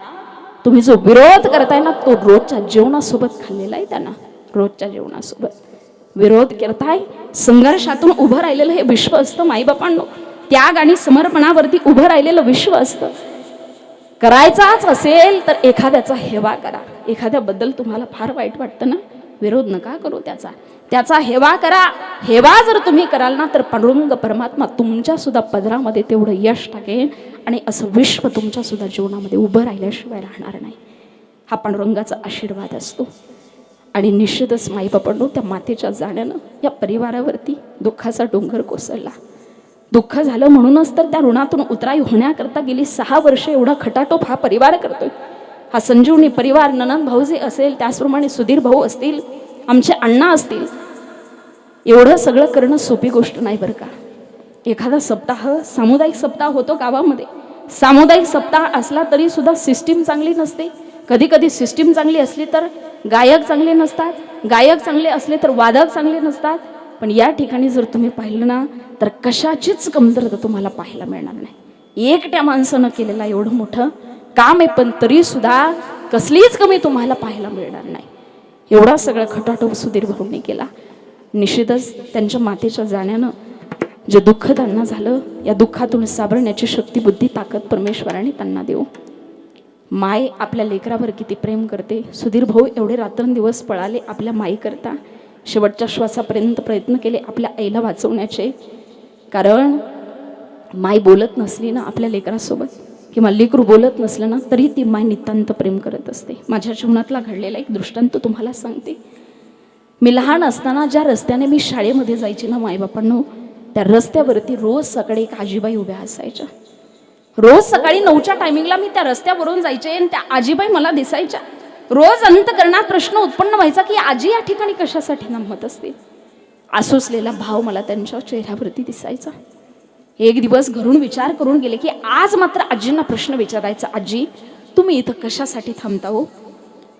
S1: तुम्ही जो विरोध करताय ना तो रोजच्या जेवणासोबत खाल्लेला आहे त्यांना. रोजच्या जेवणासोबत विरोध करताय, संघर्षातून उभं राहिलेलं हे विश्व असतं माईबापांनो. त्याग आणि समर्पणावरती उभं राहिलेलं विश्व असतं. करायचाच असेल तर एखाद्याचा हेवा करा. एखाद्याबद्दल तुम्हाला फार वाईट वाटतं ना, विरोध नका करू त्याचा हेवा करा. हेवा जर तुम्ही कराल ना तर पांडुरंग परमात्मा तुमच्या सुद्धा पदरामध्ये तेवढं यश टाकेल आणि असं विश्व तुमच्या सुद्धा जीवनामध्ये उभं राहिल्याशिवाय राहणार नाही. हा पांडुरंगाचा आशीर्वाद असतो. आणि निश्चितच माईबापांनो, त्या मातेच्या जाण्यानं या परिवारावरती दुःखाचा डोंगर कोसळला. दुःख झालं म्हणूनच तर त्या ऋणातून उतराई होण्याकरता गेली 6 वर्ष एवढा खटाटोप हा परिवार करतोय. हा संजीवनी परिवार, ननंद भाऊजी असेल, त्याचप्रमाणे सुधीर भाऊ असतील, आमचे अण्णा असतील, एवढं सगळं करणं सोपी गोष्ट नाही बरं का. एखादा सप्ताह, सामुदायिक सप्ताह होतो गावामध्ये. सामुदायिक सप्ताह असला तरी सुद्धा सिस्टीम चांगली नसते. कधी कधी सिस्टीम चांगली असली तर गायक चांगले नसतात, गायक चांगले असले तर वादक चांगले नसतात. पण या ठिकाणी जर तुम्ही पाहिलं ना तर कशाचीच कमतरता तुम्हाला पाहायला मिळणार नाही. एकट्या माणसानं केलेलं एवढं मोठं काम आहे, पण तरी सुद्धा कसलीच कमी तुम्हाला पाहायला मिळणार नाही. एवढा सगळा खटाटोप सुधीर भाऊंनी केला. निश्चितच त्यांच्या मातेच्या जाण्यानं जे दुःख त्यांना झालं, या दुःखातून सावरण्याची शक्ती, बुद्धी, ताकद परमेश्वराने त्यांना देऊ. माय आपल्या लेकरावर किती प्रेम करते. सुधीर भाऊ एवढे रात्रंदिवस पळाले आपल्या माईकरता, शेवटच्या श्वासापर्यंत प्रयत्न केले आपल्या आईला वाचवण्याचे. कारण माय बोलत नसली ना आपल्या लेकरासोबत, किंवा लेकरू बोलत नसलं ना तरी ती माय नितांत प्रेम करत असते. माझ्या जीवनातला घडलेला एक दृष्टांत तुम्हाला सांगते. मी लहान असताना ज्या रस्त्याने मी शाळेमध्ये जायचे ना माईबापांनो, त्या रस्त्यावरती रोज सकाळी एक आजीबाई उभ्या असायच्या. रोज सकाळी 9च्या टायमिंगला मी त्या रस्त्यावरून जायचे आणि त्या आजीबाई मला दिसायच्या. रोज अंतःकरणात प्रश्न उत्पन्न व्हायचा की आजी या ठिकाणी कशासाठी थांबत असते. आसुसलेला भाव मला त्यांच्या चेहऱ्यावरती दिसायचा. एक दिवस घरून विचार करून गेले की आज मात्र आजींना प्रश्न विचारायचा, आजी तुम्ही इथं कशासाठी थांबता हो.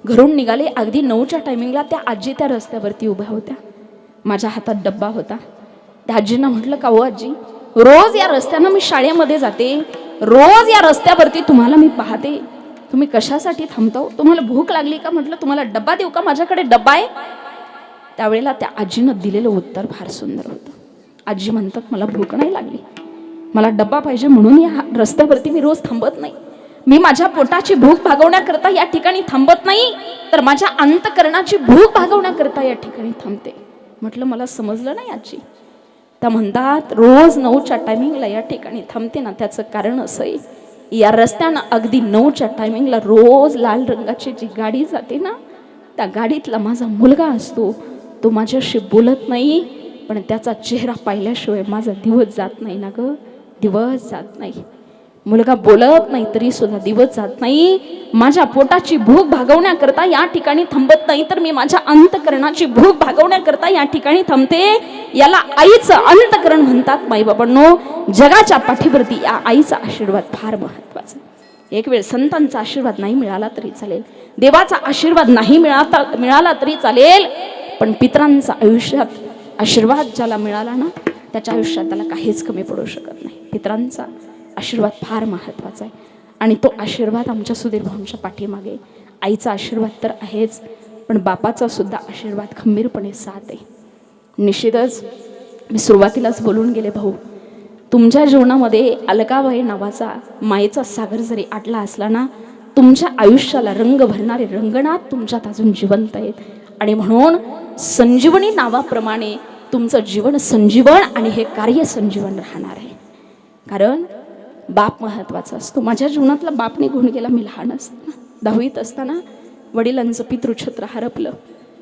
S1: घरून निघाले. अगदी 9च्या टायमिंगला त्या आजी त्या रस्त्यावरती उभ्या होत्या. माझ्या हातात डब्बा होता. त्या आजींना म्हटलं, का हो आजी, रोज या रस्त्यानं मी शाळेमध्ये जाते, रोज या रस्त्यावरती तुम्हाला मी पाहते, तुम्ही कशासाठी थांबता. तुम्हाला भूक लागली का. म्हटलं तुम्हाला डब्बा देऊ का, माझ्याकडे डब्बा आहे. त्यावेळेला त्या आजीनं दिलेलं उत्तर फार सुंदर होतं. आजी म्हणतात, मला भूक नाही लागली, मला डब्बा पाहिजे म्हणून या रस्त्यावरती मी रोज थांबत नाही. मी माझ्या पोटाची भूक भागवण्याकरता या ठिकाणी थांबत नाही, तर माझ्या अंतःकरणाची भूक भागवण्याकरता या ठिकाणी थांबते. म्हटलं मला समजलं नाही आजी. त्या म्हणतात, रोज 9च्या टायमिंगला या ठिकाणी थांबते ना, त्याचं कारण असं आहे, या रस्त्यानं अगदी 9च्या टायमिंगला रोज लाल रंगाची जी गाडी जाते ना, त्या गाडीतला माझा मुलगा असतो. तो माझ्याशी बोलत नाही, पण त्याचा चेहरा पाहिल्याशिवाय माझा दिवस जात नाही ना ग, दिवस जात नाही. मुलगा बोलत नाही तरी सुद्धा दिवस जात नाही. माझ्या पोटाची भूक भागवण्याकरता या ठिकाणी थांबत नाही, तर मी माझ्या अंतःकरणाची भूक भागवण्याकरता या ठिकाणी थांबते. याला आईचं अंतःकरण म्हणतात. माईबाबांनो, जगाच्या पाठीवरती या आईचा आशीर्वाद फार महत्वाचा. एक वेळ संतांचा आशीर्वाद नाही मिळाला तरी चालेल, देवाचा आशीर्वाद नाही मिळाला तरी चालेल, पण पितरांचा आयुष्यात आशीर्वाद ज्याला मिळाला ना, त्याच्या आयुष्यात त्याला काहीच कमी पडू शकत नाही. पितरांचा आशीर्वाद फार महत्त्वाचा आहे. आणि तो आशीर्वाद आमच्या सुधीर भाऊंच्या पाठीमागे. आईचा आशीर्वाद तर आहेच, पण बापाचा सुद्धा आशीर्वाद खंबीरपणे साथ आहे. निश्चितच मी सुरुवातीलाच बोलून गेले, भाऊ तुमच्या जीवनामध्ये अलकाबाई नावाचा मायेचा सागर जरी आटला असला ना, तुमच्या आयुष्याला रंग भरणारे रंगनाथ तुमच्यात अजून जिवंत आहेत. आणि म्हणून संजीवनी नावाप्रमाणे तुमचं जीवन संजीवन आणि हे कार्य संजीवन राहणार आहे. कारण बाप महत्वाचा असतो. माझ्या जीवनातला बाप निघून गेला. मी लहान असताना 10वीत असताना वडिलांचं पितृछत्र हरपलं.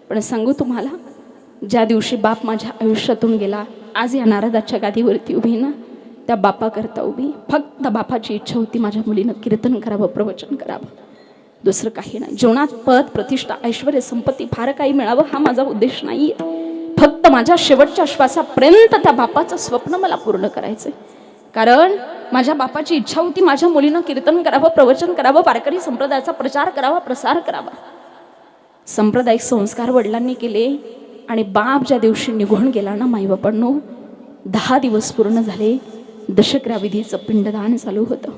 S1: पण सांगू तुम्हाला, ज्या दिवशी बाप माझ्या आयुष्यातून गेला, आज या नारदाच्या गादीवरती उभी ना, त्या बापाकरता उभी. फक्त बापाची इच्छा होती माझ्या मुलीनं कीर्तन करावं, प्रवचन करावं, दुसरं काही नाही. जीवनात पद, प्रतिष्ठा, ऐश्वर्य, संपत्ती फार काही मिळावं हा माझा उद्देश नाही. फक्त माझ्या शेवटच्या श्वासापर्यंत त्या बापाचं स्वप्न मला पूर्ण करायचंय. कारण माझ्या बापाची इच्छा होती माझ्या मुलीनं कीर्तन करावं, प्रवचन करावं, वारकरी संप्रदायाचा प्रचार करावा, प्रसार करावा. सांप्रदायिक संस्कार वडिलांनी केले. आणि बाप ज्या दिवशी निघून गेला ना माईबापांनो, 10 दिवस पूर्ण झाले. दशक्रियाविधीचं पिंडदान चालू होतं.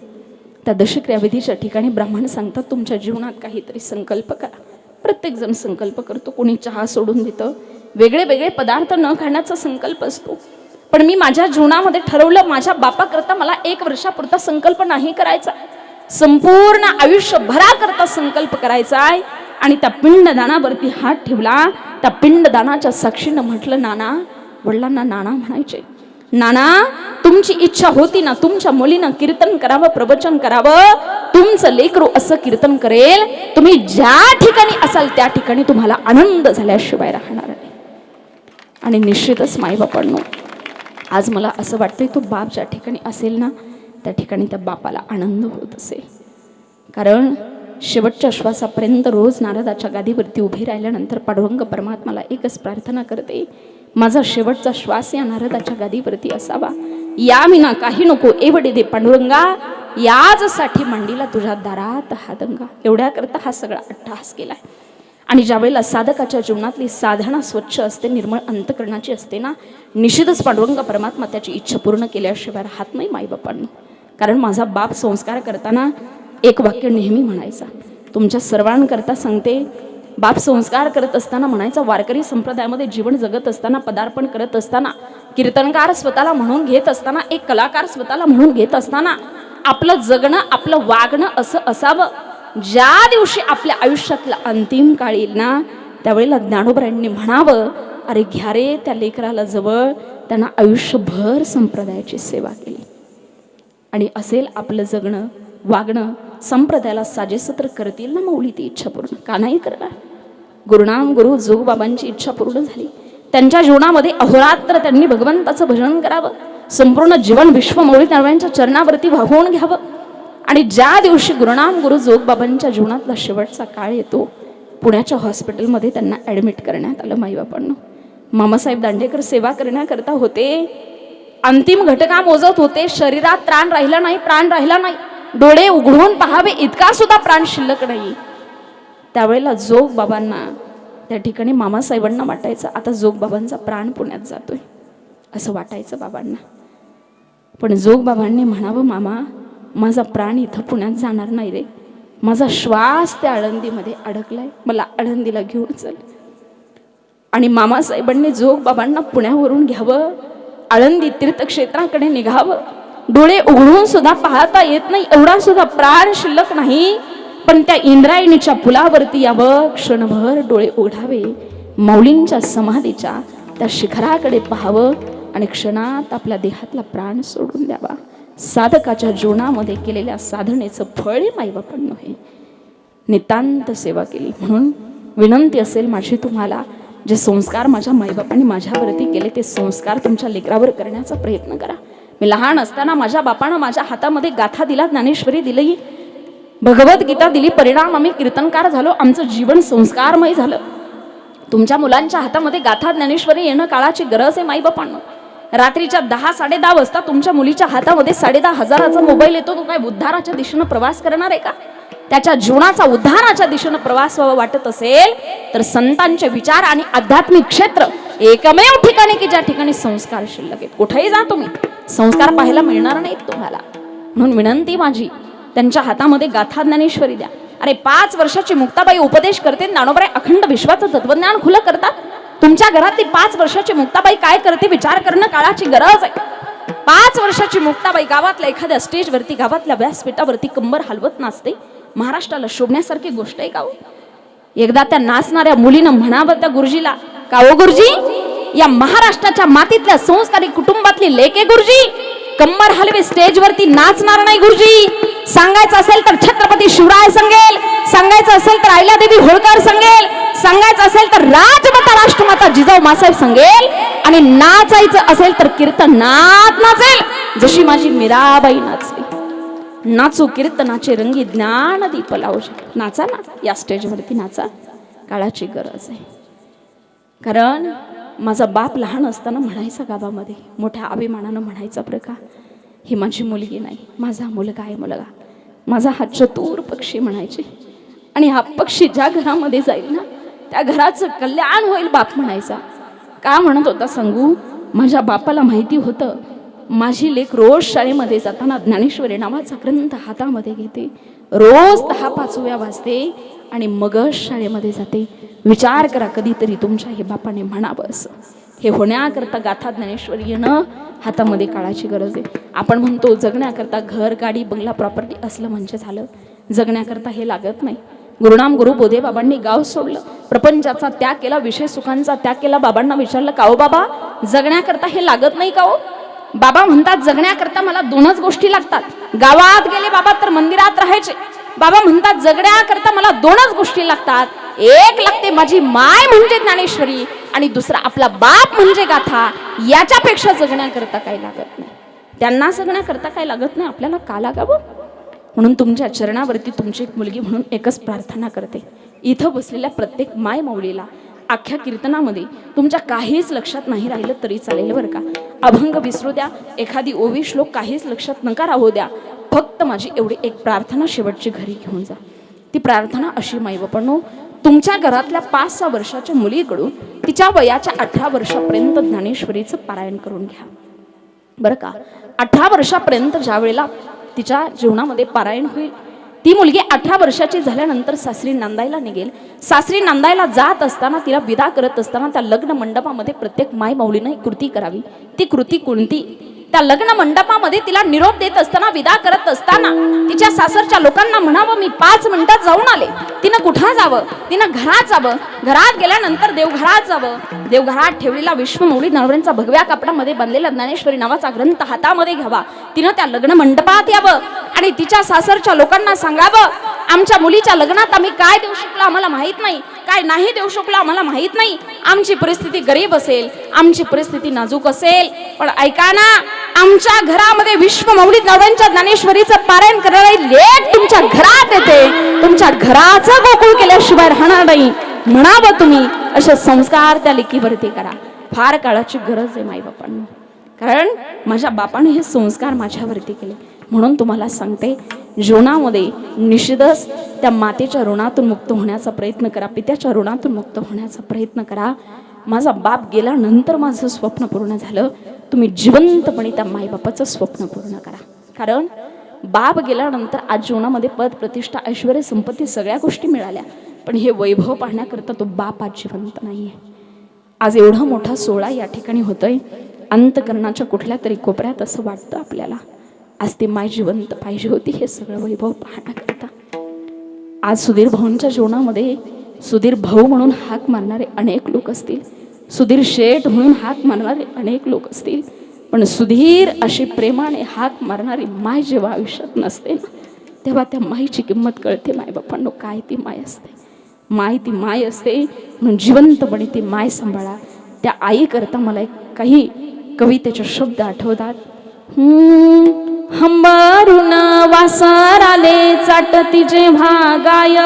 S1: त्या दशक्रियाविधीच्या ठिकाणी ब्राह्मण सांगतात, तुमच्या जीवनात काहीतरी संकल्प करा. प्रत्येक जण संकल्प करतो. कोणी चहा सोडून देतं, वेगळे वेगळे पदार्थ न खाण्याचा संकल्प असतो. पण मी माझ्या जीवनामध्ये ठरवलं, माझ्या बापाकरता मला 1 वर्षापुरता संकल्प नाही करायचा, संपूर्ण आयुष्यभराकरता संकल्प करायचा आहे. आणि त्या पिंडदानावरती हात ठेवला. त्या पिंडदानाच्या साक्षीनं म्हटलं, नाना, वडिलांना नाना म्हणायचे, नाना, तुमची इच्छा होती ना तुमच्या मुलीनं कीर्तन करावं, प्रवचन करावं, तुमचं लेकरू असं कीर्तन करेल, तुम्ही ज्या ठिकाणी असाल त्या ठिकाणी तुम्हाला आनंद झाल्याशिवाय राहणार नाही. आणि निश्चितच माईबापांनो, आज मला असं वाटतंय, तो बाप ज्या ठिकाणी असेल ना त्या ठिकाणी त्या बापाला आनंद होत असेल. कारण शेवटच्या श्वासापर्यंत रोज नारदाच्या गादीवरती उभी राहिल्यानंतर पांडुरंग परमात्माला एकच प्रार्थना करते, माझा शेवटचा श्वास या नारदाच्या गादीवरती असावा, या विना काही नको, एवढे दे पांडुरंगा, याचसाठी मांडीला तुझ्या दारात हा दंगा. एवढ्याकरता हा सगळा अट्टहास केलाय. आणि ज्यावेळेला साधकाच्या जीवनातली साधना स्वच्छ असते, निर्मळ अंतकरणाची असते ना, निश्चितच पांडुरंग परमात्मा त्याची इच्छा पूर्ण केल्याशिवाय राहत नाही माईबापांनो. कारण माझा बाप संस्कार करताना एक वाक्य नेहमी म्हणायचा, तुमच्या सर्वांकरता सांगते, बाप संस्कार करत असताना म्हणायचा, वारकरी संप्रदायामध्ये जीवन जगत असताना, पदार्पण करत असताना, कीर्तनकार स्वतःला म्हणून घेत असताना, एक कलाकार स्वतःला म्हणून घेत असताना, आपलं जगणं, आपलं वागणं असं असावं, ज्या दिवशी आपल्या आयुष्यातला अंतिम काळ येईल ना त्यावेळेला ज्ञानोबरायांनी म्हणावं, अरे घ्या रे त्या लेकराला जवळ, त्यांना आयुष्यभर संप्रदायाची सेवा केली. आणि असेल आपलं जगणं, वागणं, संप्रदायाला साजेसत्र करतील ना माऊली ती इच्छा पूर्ण, का नाही करणार. गुरुनाम गुरु जोगबाबांची इच्छा पूर्ण झाली. त्यांच्या जीवनामध्ये अहोरात्र त्यांनी भगवंताचं भजन करावं, संपूर्ण जीवन विश्वमौली नारायणांच्या चरणावरती वाहून घ्यावं. आणि ज्या दिवशी गुरुनाम गुरु जोगबाबांच्या जीवनातला शेवटचा काळ येतो, पुण्याच्या हॉस्पिटलमध्ये त्यांना ॲडमिट करण्यात आलं माईबापांनो. मामासाहेब दांडेकर सेवा करण्याकरता होते, अंतिम घटका मोजत होते, शरीरात त्राण राहिला नाही, प्राण राहिला नाही, डोळे उघडून पाहावे इतका सुद्धा प्राण शिल्लक नाही. त्यावेळेला जोगबाबांना त्या ठिकाणी मामासाहेबांना वाटायचं, आता जोगबाबांचा प्राण पुण्यात जातोय असं वाटायचं बाबांना. पण जोगबाबांनी म्हणावं, मामा, माझा प्राण इथं पुण्यात जाणार नाही रे, माझा श्वास त्या आळंदीमध्ये अडकलाय, मला आळंदीला घेऊन चल. आणि मामासाहेबांनी जोगबाबांना पुण्यावरून घ्यावं, आळंदी तीर्थक्षेत्राकडे निघावं. डोळे उघडून सुद्धा पाहता येत नाही, एवढा सुद्धा प्राण शिल्लक नाही, पण त्या इंद्रायणीच्या पुलावरती यावं, क्षणभर डोळे उघडावे, माऊलींच्या समाधीच्या त्या शिखराकडे पाहावं आणि क्षणात आपल्या देहातला प्राण सोडून द्यावा. साधकाच्या जीवनामध्ये केलेल्या साधनेचं फळ हे माईबापांनो हे नितांत सेवा केली. म्हणून विनंती असेल माझी तुम्हाला, जे संस्कार माझ्या माईबापांनी माझ्यावरती केले ते संस्कार तुमच्या लेकरावर करण्याचा प्रयत्न करा. मी लहान असताना माझ्या बापानं माझ्या हातामध्ये गाथा दिला, ज्ञानेश्वरी दिली, भगवद्गीता दिली, परिणाम आम्ही कीर्तनकार झालो, आमचं जीवन संस्कारमय झालं. तुमच्या मुलांच्या हातामध्ये गाथा ज्ञानेश्वरी येणं काळाची गरज आहे माईबापांनो. रात्रीच्या 10-10:30 वाजता तुमच्या मुलीच्या हातामध्ये 10,500 मोबाईल येतो, तो काय उद्धाराच्या दिशेनं प्रवास करणार आहे का? त्याच्या जीवनाचा उद्धाराच्या दिशेनं प्रवास व्हावा वाटत असेल तर संतांचे विचार आणि आध्यात्मिक क्षेत्र एकमेव ठिकाणी की ज्या ठिकाणी संस्कार शिल्लक आहेत. कुठेही जा तुम्ही, संस्कार पाहायला मिळणार नाहीत तुम्हाला. म्हणून विनंती माझी, त्यांच्या हातामध्ये गाथा ज्ञानेश्वरी द्या. अरे 5 वर्षाची मुक्ताबाई उपदेश करते, ज्ञानोबराय अखंड विश्वाचं तत्वज्ञान खुलं करतात. तुमच्या घरातली 5 वर्षाची मुक्ताबाई काय करते विचार करणं काळाची गरज आहे. 5 वर्षाची मुक्ताबाई गावातल्या एखाद्या स्टेजवरती, गावातल्या व्यासपीठावरती कंबर हलवत नाचते. महाराष्ट्राला शोभण्यासारखी गोष्ट आहे का हो? एकदा त्या नाचणाऱ्या मुलीनं म्हणावं त्या गुरुजीला, का हो गुरुजी, या महाराष्ट्राच्या मातीतल्या संस्कारी कुटुंबातली लेके गुरुजी, कंबर हलवे स्टेजवरती नाचणार नाही गुरुजी. सांगायचं असेल तर छत्रपती शिवराय सांगेल, सांगायचं असेल तर अहिल्यादेवी होळकर सांगेल, सांगायचं असेल तर राजमाता राष्ट्रमाता जिजाऊ मासाहेब सांगेल, आणि नाचायचं असेल तर कीर्तनात नाचेल, जशी माझी मीराबाई नाचली. नाचू कीर्तनाचे रंगी ज्ञान दीप लावजे. नाचा ना, या स्टेजवरती नाचा, काळाची गरज आहे. कारण माझा बाप लहान असताना म्हणायचा गावामध्ये, मोठ्या अभिमानानं म्हणायचा, बरं का, ही माझी मुलगी नाही, माझा मुलगा आहे, मुलगा माझा हा चतुर पक्षी म्हणायचे. आणि हा पक्षी ज्या घरामध्ये जाईल ना त्या घराचं कल्याण होईल बाप म्हणायचा. का म्हणत होता सांगू? माझ्या बापाला माहिती होतं माझी लेक रोज शाळेमध्ये जाताना ज्ञानेश्वरी नावाचा ग्रंथ हातामध्ये घेते, रोज 10-5 वेळा वाचते आणि मगच शाळेमध्ये जाते. विचार करा, कधीतरी तुमच्या हे बापाने म्हणावं असं हे होण्याकरता गाथा ज्ञानेश्वरी येणं हातामध्ये काळाची गरज आहे. आपण म्हणतो जगण्याकरता घर गाडी बंगला प्रॉपर्टी असलं म्हणजे झालं. जगण्याकरता हे लागत नाही. गुरुनाम गुरु बोधे बाबांनी गाव सोडलं, प्रपंचाचा त्याग केला, विषय सुखांचा त्याग केला. बाबांना विचारलं का हो बाबा जगण्याकरता हे लागत नाही का हो? बाबा म्हणतात जगण्याकरता मला दोनच गोष्टी लागतात. गावात गेले बाबा तर मंदिरात राहायचे. बाबा म्हणतात जगण्याकरता मला दोनच गोष्टी लागतात. एक लागते माझी माय म्हणजे ज्ञानेश्वरी आणि दुसरा आपला बाप म्हणजे गाथा. याच्यापेक्षा जगण्याकरता काही लागत नाही. त्यांना जगण्याकरता काही लागत नाही, आपल्याला का लागावं? म्हणून तुमच्या चरणावरती तुमची एक मुलगी म्हणून एकच प्रार्थना करते. इथं बसलेल्या प्रत्येक माय माऊलीला अख्ख्या कीर्तनामध्ये तुमच्या काहीच लक्षात नाही राहिलं तरी चालेल बरं का. अभंग विसरू द्या, एखादी ओवी श्लोक काहीच लक्षात नका राहू द्या. फक्त माझी एवढी एक प्रार्थना शेवटची घरी घेऊन जा. ती प्रार्थना अशी माईबापांनो, तुमच्या घरातल्या 5-6 वर्षाच्या मुलीकडून तिच्या वयाच्या 18 वर्षापर्यंत ज्ञानेश्वरीचं पारायण करून घ्या बरं का. 18 वर्षापर्यंत ज्या वेळेला तिच्या जीवनामध्ये पारायण होईल, ती मुलगी 18 वर्षाची झाल्यानंतर सासरी नांदायला निघेल. सासरी नांदायला जात असताना, तिला विदा करत असताना त्या लग्न मंडपामध्ये प्रत्येक माय माऊलीनं एक कृती करावी. ती कृती कोणती? त्या लग्न मंडपामध्ये तिला निरोप देत असताना, विदा करत असताना तिच्या सासरच्या लोकांना म्हणावं मी 5 मिनिटात जाऊन आले. तिनं कुठं जावं? तिनं घरात जावं. घरात गेल्यानंतर देवघरात जावं. देवघरात ठेवलेला विश्वमौली नरवऱ्यांचा भगव्या कापडामध्ये बांधलेला ज्ञानेश्वरी नावाचा ग्रंथ हातामध्ये घ्यावा. तिनं त्या लग्न मंडपात यावं आणि तिच्या सासरच्या लोकांना सांगावं आमच्या मुलीच्या लग्नात आम्ही काय देऊ शकलो आम्हाला माहित नाही, काय नाही देऊ शकलो आम्हाला माहित नाही. आमची परिस्थिती गरीब असेल, आमची परिस्थिती नाजूक असेल, पण ऐका ना, आमच्या घरामध्ये विश्वमौली नरवऱ्यांच्या ज्ञानेश्वरीचं पारायण करणारी लेक तुमच्या घरात येते. तुमच्या घराचं गोकुळ केल्याशिवाय राहणार नाही म्हणावं तुम्ही. असे संस्कार त्या लेकीवरती करा. फार काळाची गरज आहे माईबापांना, कारण माझ्या बापाने हे संस्कार माझ्यावरती केले. म्हणून तुम्हाला सांगते, जीवनामध्ये निश्चितच त्या मातेच्या ऋणातून मुक्त होण्याचा प्रयत्न करा, पित्याच्या ऋणातून मुक्त होण्याचा प्रयत्न करा. माझा बाप गेल्यानंतर माझं स्वप्न पूर्ण झालं. तुम्ही जिवंतपणे त्या माईबापाचं स्वप्न पूर्ण करा. कारण बाप गेल्यानंतर आज जीवनामध्ये पद प्रतिष्ठा ऐश्वर्य संपत्ती सगळ्या गोष्टी मिळाल्या, पण हे वैभव पाहण्याकरता तो बाप आज जिवंत नाही आहे. आज एवढा मोठा सोहळा या ठिकाणी होतोय, अंतकरणाच्या कुठल्या तरी कोपऱ्यात असं वाटतं आपल्याला आज ती माय जिवंत पाहिजे होती हे सगळं वैभव पाहण्याकरता. आज सुधीर भाऊंच्या जीवनामध्ये सुधीर भाऊ म्हणून हाक मारणारे अनेक लोक असतील, सुधीर शेठ म्हणून हाक मारणारे अनेक लोक असतील, पण सुधीर अशी प्रेमाने हाक मारणारी माय जेव्हा आयुष्यात नसते ना, तेव्हा त्या माईची किंमत कळते. मायबापांनो, काय ती माय असते. माय ती माय असते. म्हणून जिवंतपणे ती माय सांभाळा. त्या आई करता मला एक काही कवितेचे शब्द आठवतात. हंबारून वासर आले चाटती जेव्हा गाय,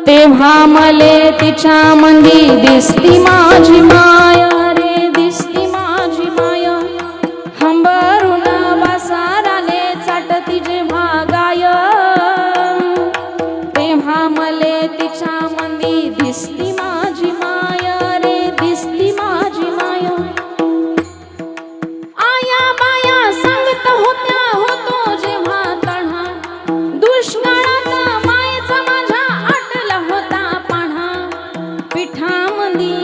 S1: तेव्हा मले तिच्या मंदी दिसती माझी माय रे, दिसती माझी माय. हंबारून वासर आले चाटती जेव्हा गाय, तेव्हा मले तिच्या मंदी दिसती माझी माय रे, दिसती माझी माय. आया बाया सांगत होत्या होतो जेव्हा तढा, दुष्काळात मायेचा माझ्या आटला होता पाढा. पिठामंदी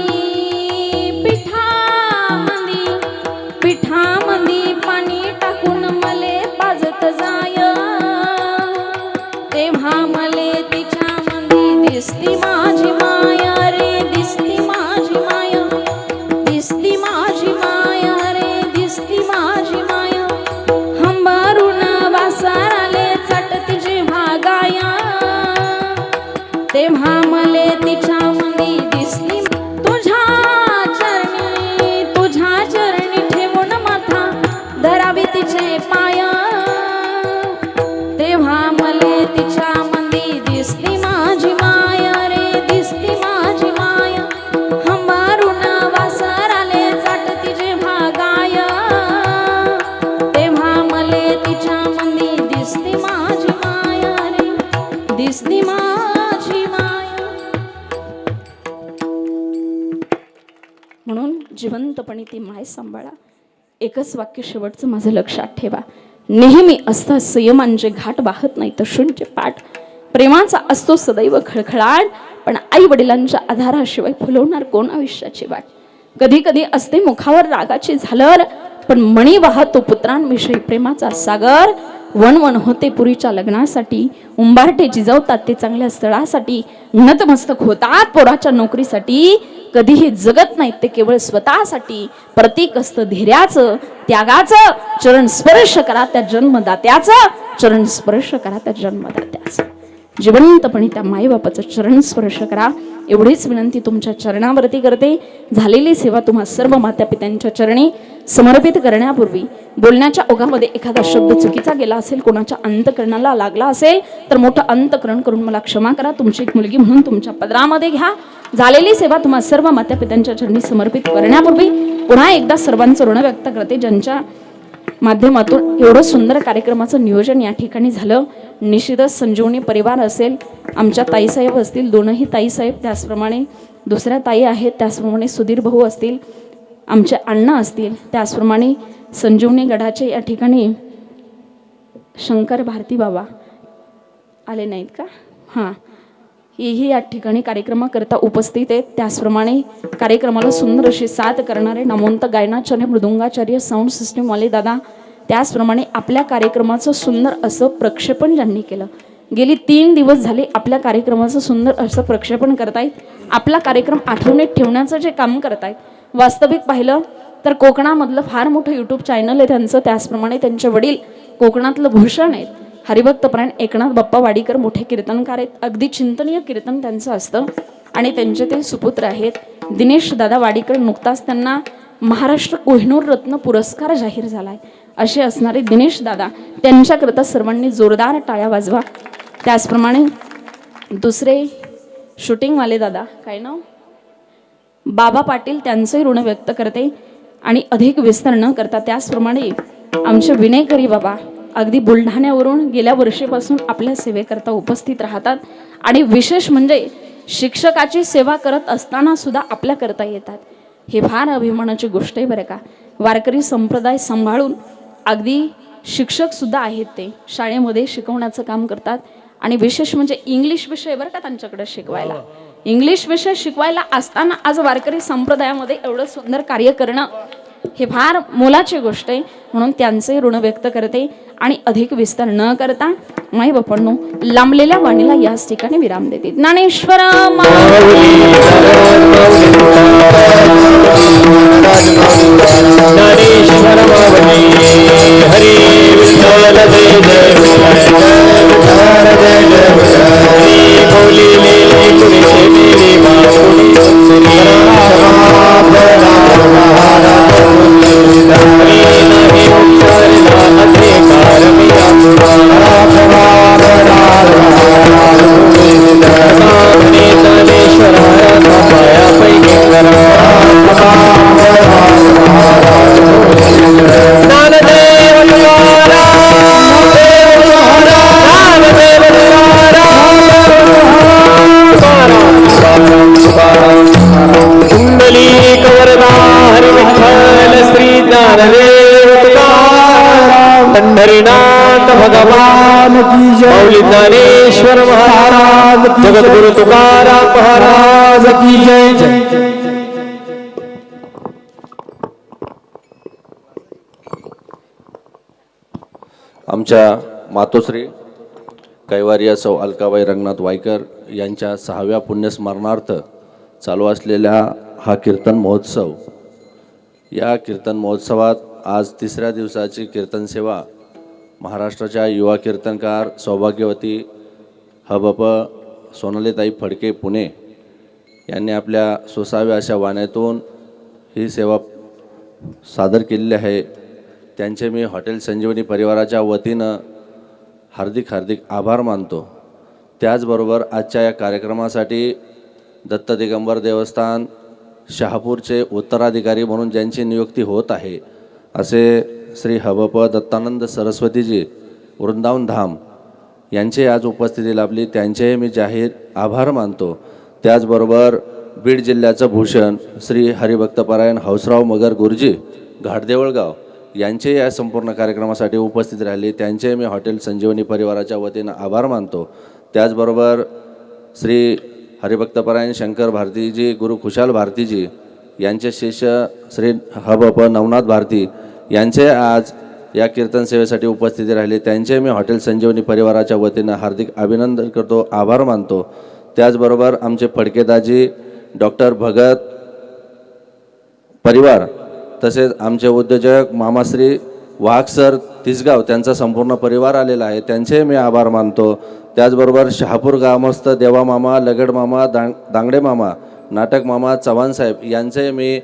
S1: पिठामंदी पिठामंदी पाणी टाकून मले पाजत जाय, तेव्हा मले तिच्या मंदी दिसती माझी माय रे, दिसती माझी माय, दिसती माझी माय रे, दिसती माझी माय. हंबारून वासर आले चटती जेव्हा गाया, तेव्हा मले तिच्या मंदी दिसली. तुझ्या चरणी ठेवून माथा धरावी तिचे पाय, तेव्हा मले तिच्या मंदी दिसली माझी माय रे, दिसती माझी माय. हंबारून वासर आले चाटती जेव्हा गाय, तेव्हा मले तिच्या मंदी दिसती माझी माय रे, दिसती माझी माय. म्हणून जिवंतपणे ती माय सांभाळा. एकच वाक्य शेवटचं माझं लक्षात ठेवा. नेहमी असतात संयमांचे घाट, वाहत नाही तर शून्य पाठ. प्रेमाचा असतो सदैव खळखळाट, पण आई वडिलांच्या आधाराशिवाय फुलवणार कोण आयुष्याची वाट. कधी कधी असते मुखावर रागाची झालर, पण मणी वाहतो पुत्रांविषयी प्रेमाचा सागर. वणवण होते पुरीच्या लग्नासाठी, उंबारटे जिजवतात ते चांगल्या स्थळासाठी, नतमस्तक होतात पोराच्या नोकरीसाठी. कधीही जगत नाहीत ते केवळ स्वतःसाठी. प्रतीक असतं धैर्याचं त्यागाचं, चरण स्पर्श करा त्या जन्मदात्याचं, चरण स्पर्श करा त्या जन्मदात्याचं. जिवंतपणे त्या माईबापाचं चरण स्पर्श करा एवढीच विनंती तुमच्या चरणावरती करते. झालेली सेवा तुम्हा सर्व माता पित्यांच्या चरणी समर्पित करण्यापूर्वी बोलण्याच्या ओघामध्ये एखादा शब्द चुकीचा गेला असेल, कोणाच्या अंतकरणाला लागला असेल तर मोठं अंतकरण करून मला क्षमा करा. तुमची एक मुलगी म्हणून तुमच्या पदरामध्ये घ्या. झालेली सेवा तुम्हा सर्व माता पित्यांच्या चरणी समर्पित करण्यापूर्वी पुन्हा एकदा सर्वांचं ऋण व्यक्त करते, ज्यांच्या माध्यमातून एवढं सुंदर कार्यक्रमाचं नियोजन या ठिकाणी झालं. निश्चितच संजीवनी परिवार असेल, आमच्या ताईसाहेब असतील, दोनही ताईसाहेब, त्याचप्रमाणे दुसऱ्या ताई आहेत, त्याचप्रमाणे सुधीर भाऊ असतील, आमचे अण्णा असतील, त्याचप्रमाणे संजीवनी गडाचे या ठिकाणी शंकर भारती बाबा आले नाहीत का? हां, हेही या ठिकाणी कार्यक्रमाकरता उपस्थित आहेत. त्याचप्रमाणे कार्यक्रमाला सुंदर अशी साथ करणारे नामवंत गायनाचार्य मृदुंगाचार्य साऊंड सिस्टीमवाले दादा, त्याचप्रमाणे आपल्या कार्यक्रमाचं सुंदर असं प्रक्षेपण ज्यांनी केलं, गेली 3 दिवस झाले आपल्या कार्यक्रमाचं सुंदर असं प्रक्षेपण करतायत. आपला कार्यक्रम आठवणीत ठेवण्याचं जे काम करतायत, वास्तविक पाहिलं तर कोकणामधलं फार मोठं यूट्यूब चॅनल आहे त्यांचं. त्याचप्रमाणे त्यांचे वडील कोकणातलं भूषण आहेत, हरिभक्तपरायण एकनाथ बाप्पा वाडीकर मोठे कीर्तनकार आहेत. अगदी चिंतनीय कीर्तन त्यांचं असतं आणि त्यांचे ते सुपुत्र आहेत दिनेश दादा वाडीकर. नुकताच त्यांना महाराष्ट्र कोहिनूर रत्न पुरस्कार जाहीर झालाय. असे असणारे दिनेश दादा, त्यांच्याकरता सर्वांनी जोरदार टाळ्या वाजवा. त्याचप्रमाणे दुसरे शूटिंगवाले दादा, काय नाव, बाबा पाटील, त्यांचंही ऋण व्यक्त करते आणि अधिक विस्तार न करता त्याचप्रमाणे आमचे विनयकरी बाबा अगदी बुलढाण्यावरून गेल्या वर्षीपासून आपल्या सेवेकरता उपस्थित राहतात आणि विशेष म्हणजे शिक्षकाची सेवा करत असताना सुद्धा आपल्या करता येतात. हे फार अभिमानाची गोष्ट आहे बरं का. वारकरी संप्रदाय सांभाळून अगदी शिक्षक सुद्धा आहेत, ते शाळेमध्ये शिकवण्याचं काम करतात आणि विशेष म्हणजे इंग्लिश विषय बरं का त्यांच्याकडे शिकवायला. इंग्लिश विषय शिकवायला असताना आज वारकरी संप्रदायामध्ये एवढं सुंदर कार्य करणं हे फार मोलाची गोष्ट आहे. म्हणून त्यांचे ऋण व्यक्त करते आणि अधिक विस्तार न करता माई बापांनो लांबलेल्या वाणीला याच ठिकाणी विराम देते. ज्ञानेश्वर
S3: हरी विठ्ठल जय पंढरीनाथ भगवान की जय. ज्ञानेश्वर महाराज, जगद्गुरु तुकाराम महाराज की जय.
S4: आमच्या मातोश्री कैवारी सौ अलकाबाई रंगनाथ वायकर यांच्या 6व्या पुण्यस्मरणार्थ चालू असलेल्या हा कीर्तन महोत्सव, या कीर्तन महोत्सवात आज 3ऱ्या दिवसाची कीर्तन सेवा महाराष्ट्राच्या युवा कीर्तनकार सौभाग्यवती हबप सोनालीताई फडके पुणे यांनी आपल्या सोसाव्या अशा वाण्यातून ही सेवा सादर केलेली आहे. त्यांचे मी हॉटेल संजीवनी परिवाराच्या वतीनं हार्दिक आभार मानतो. त्याचबरोबर आजच्या या कार्यक्रमासाठी दत्त दिगंबर देवस्थान शहापूरचे उत्तराधिकारी म्हणून ज्यांची नियुक्ती होत आहे असे श्री हबप दत्तानंद सरस्वतीजी वृंदावन धाम यांचे आज उपस्थिती लाभली, त्यांचेही मी जाहीर आभार मानतो. त्याचबरोबर बीड जिल्ह्याचं भूषण श्री हरिभक्तपरायण हौसराव मगर गुरुजी घाटदेवळगाव यांचे या संपूर्ण कार्यक्रमासाठी उपस्थित राहिले, त्यांचे मी हॉटेल संजीवनी परिवाराच्या वतीनं आभार मानतो. त्याचबरोबर श्री हरिभक्तपरायण शंकर भारतीजी, गुरु खुशाल भारतीजी यांचे शिष्य श्री हबप नवनाथ भारती यांचे आज या कीर्तन सेवेसाठी उपस्थिती राहिले. त्यांचे मी हॉटेल संजीवनी परिवाराच्या वतीनं हार्दिक अभिनंदन करतो, आभार मानतो. त्याचबरोबर आमचे फडकेदाजी, डॉक्टर भगत परिवार, तसेच आमचे उद्योजक मामाश्री वाघ सर तिसगाव, त्यांचा संपूर्ण परिवार आलेला आहे, त्यांचे मी आभार मानतो. त्याचबरोबर शहापूर ग्रामस्थ देवा मामा, लगड मामा, दांगडे मामा, नाटक मामा, चव्हाण साहेब यांचे मी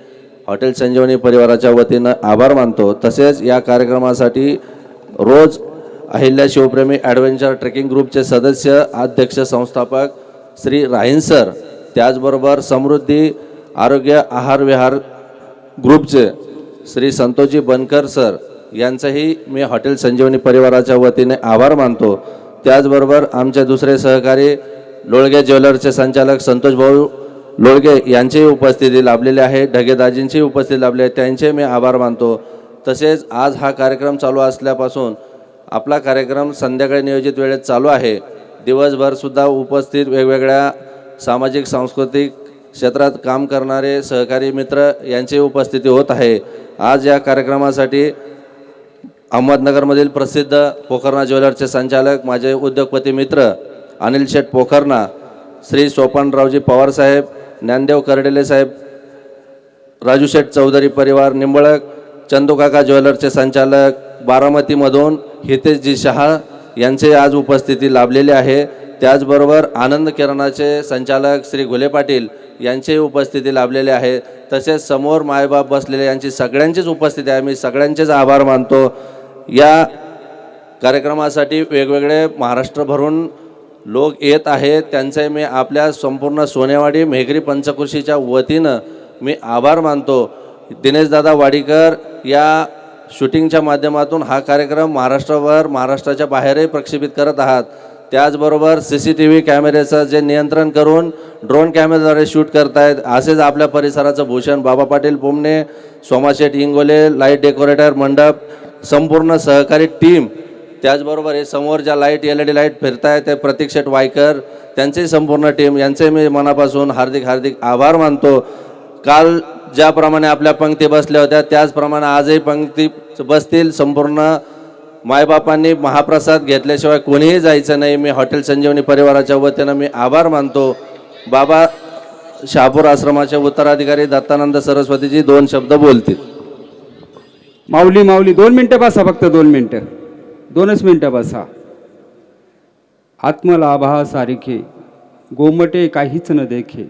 S4: हॉटेल संजीवनी परिवाराच्या वतीनं आभार मानतो. तसेच या कार्यक्रमासाठी रोज अहिल्या शिवप्रेमी ॲडव्हेंचर ट्रेकिंग ग्रुपचे सदस्य, अध्यक्ष, संस्थापक श्री राहीन सर, त्याचबरोबर समृद्धी आरोग्य आहार विहार ग्रुपचे श्री संतोषजी बनकर सर यांचंही मी हॉटेल संजीवनी परिवाराच्या वतीने आभार मानतो. त्याचबरोबर आमचे दुसरे सहकारी लोळगे ज्वेलर्सचे संचालक संतोष भाऊ लोळगे यांचीही उपस्थिती लाभलेली आहे, ढगेदाजींची उपस्थिती लाभली आहे, त्यांचे मी आभार मानतो. तसेच आज हा कार्यक्रम चालू असल्यापासून आपला कार्यक्रम संध्याकाळी नियोजित वेळेत चालू आहे. दिवसभरसुद्धा उपस्थित वेगवेगळ्या सामाजिक सांस्कृतिक क्षेत्रात काम करणारे सहकारी मित्र यांची उपस्थिती होत आहे. आज या कार्यक्रमासाठी अहमदनगरमधील प्रसिद्ध पोखरणा ज्वेलर्सचे संचालक, माझे उद्योगपती मित्र अनिल शेठ पोखरणा, श्री सोपानरावजी पवारसाहेब, ज्ञानदेव करडेले साहेब, राजू शेठ चौधरी परिवार निंबळक, चंदूकाका ज्वेलर्सचे संचालक बारामतीमधून हितेशजी शहा यांचे आज उपस्थिती लाभलेली आहे. त्याचबरोबर आनंद किरणाचे संचालक श्री घुले पाटील यांची उपस्थिती लाभलेली आहे. तसेच समोर मायबाप बसलेले यांची सगळ्यांचीच उपस्थिती आहे, मी सगळ्यांचेच आभार मानतो. या कार्यक्रमासाठी वेगवेगळे महाराष्ट्रभरून लोक येत आहेत, त्यांचे मी आपल्या संपूर्ण सोनेवाडी मेघरी पंचकृषीच्या वतीनं मी आभार मानतो. दिनेशदादा वाडीकर या शूटिंगच्या माध्यमातून हा कार्यक्रम महाराष्ट्रावर, महाराष्ट्राच्या बाहेरही प्रक्षेपित करत आहात. त्याचबरोबर CCTV कॅमेऱ्याचं जे नियंत्रण करून ड्रोन कॅमेऱ्याद्वारे शूट करतायत, असेच आपल्या परिसराचं भूषण बाबा पाटील पोमणे, सोमाशेठ इंगोले, लाईट डेकोरेटर मंडप, संपूर्ण सहकारी टीम, त्याचबरोबर हे समोर ज्या लाईट LED लाईट फिरत आहेत ते प्रतीक शेठ वायकर, त्यांची संपूर्ण टीम, यांचे मी मनापासून हार्दिक हार्दिक आभार मानतो. काल ज्याप्रमाणे आपल्या पंक्ती बसल्या होत्या त्याचप्रमाणे आजही पंक्ती बसतील. संपूर्ण मायबापांनी महाप्रसाद घेतल्याशिवाय कोणीही जायचं नाही. मी हॉटेल संजीवनी परिवाराच्या वतीनं मी आभार मानतो. बाबा शहापूर आश्रमाचे उत्तराधिकारी दत्तानंद सरस्वतीजी 2 शब्द बोलतील.
S5: माऊली 2 मिनटं बसा, फक्त 2 मिनटं, 2च मिनटं बसा. आत्मलाभा सारिखे गोमटे काहीच न देखे,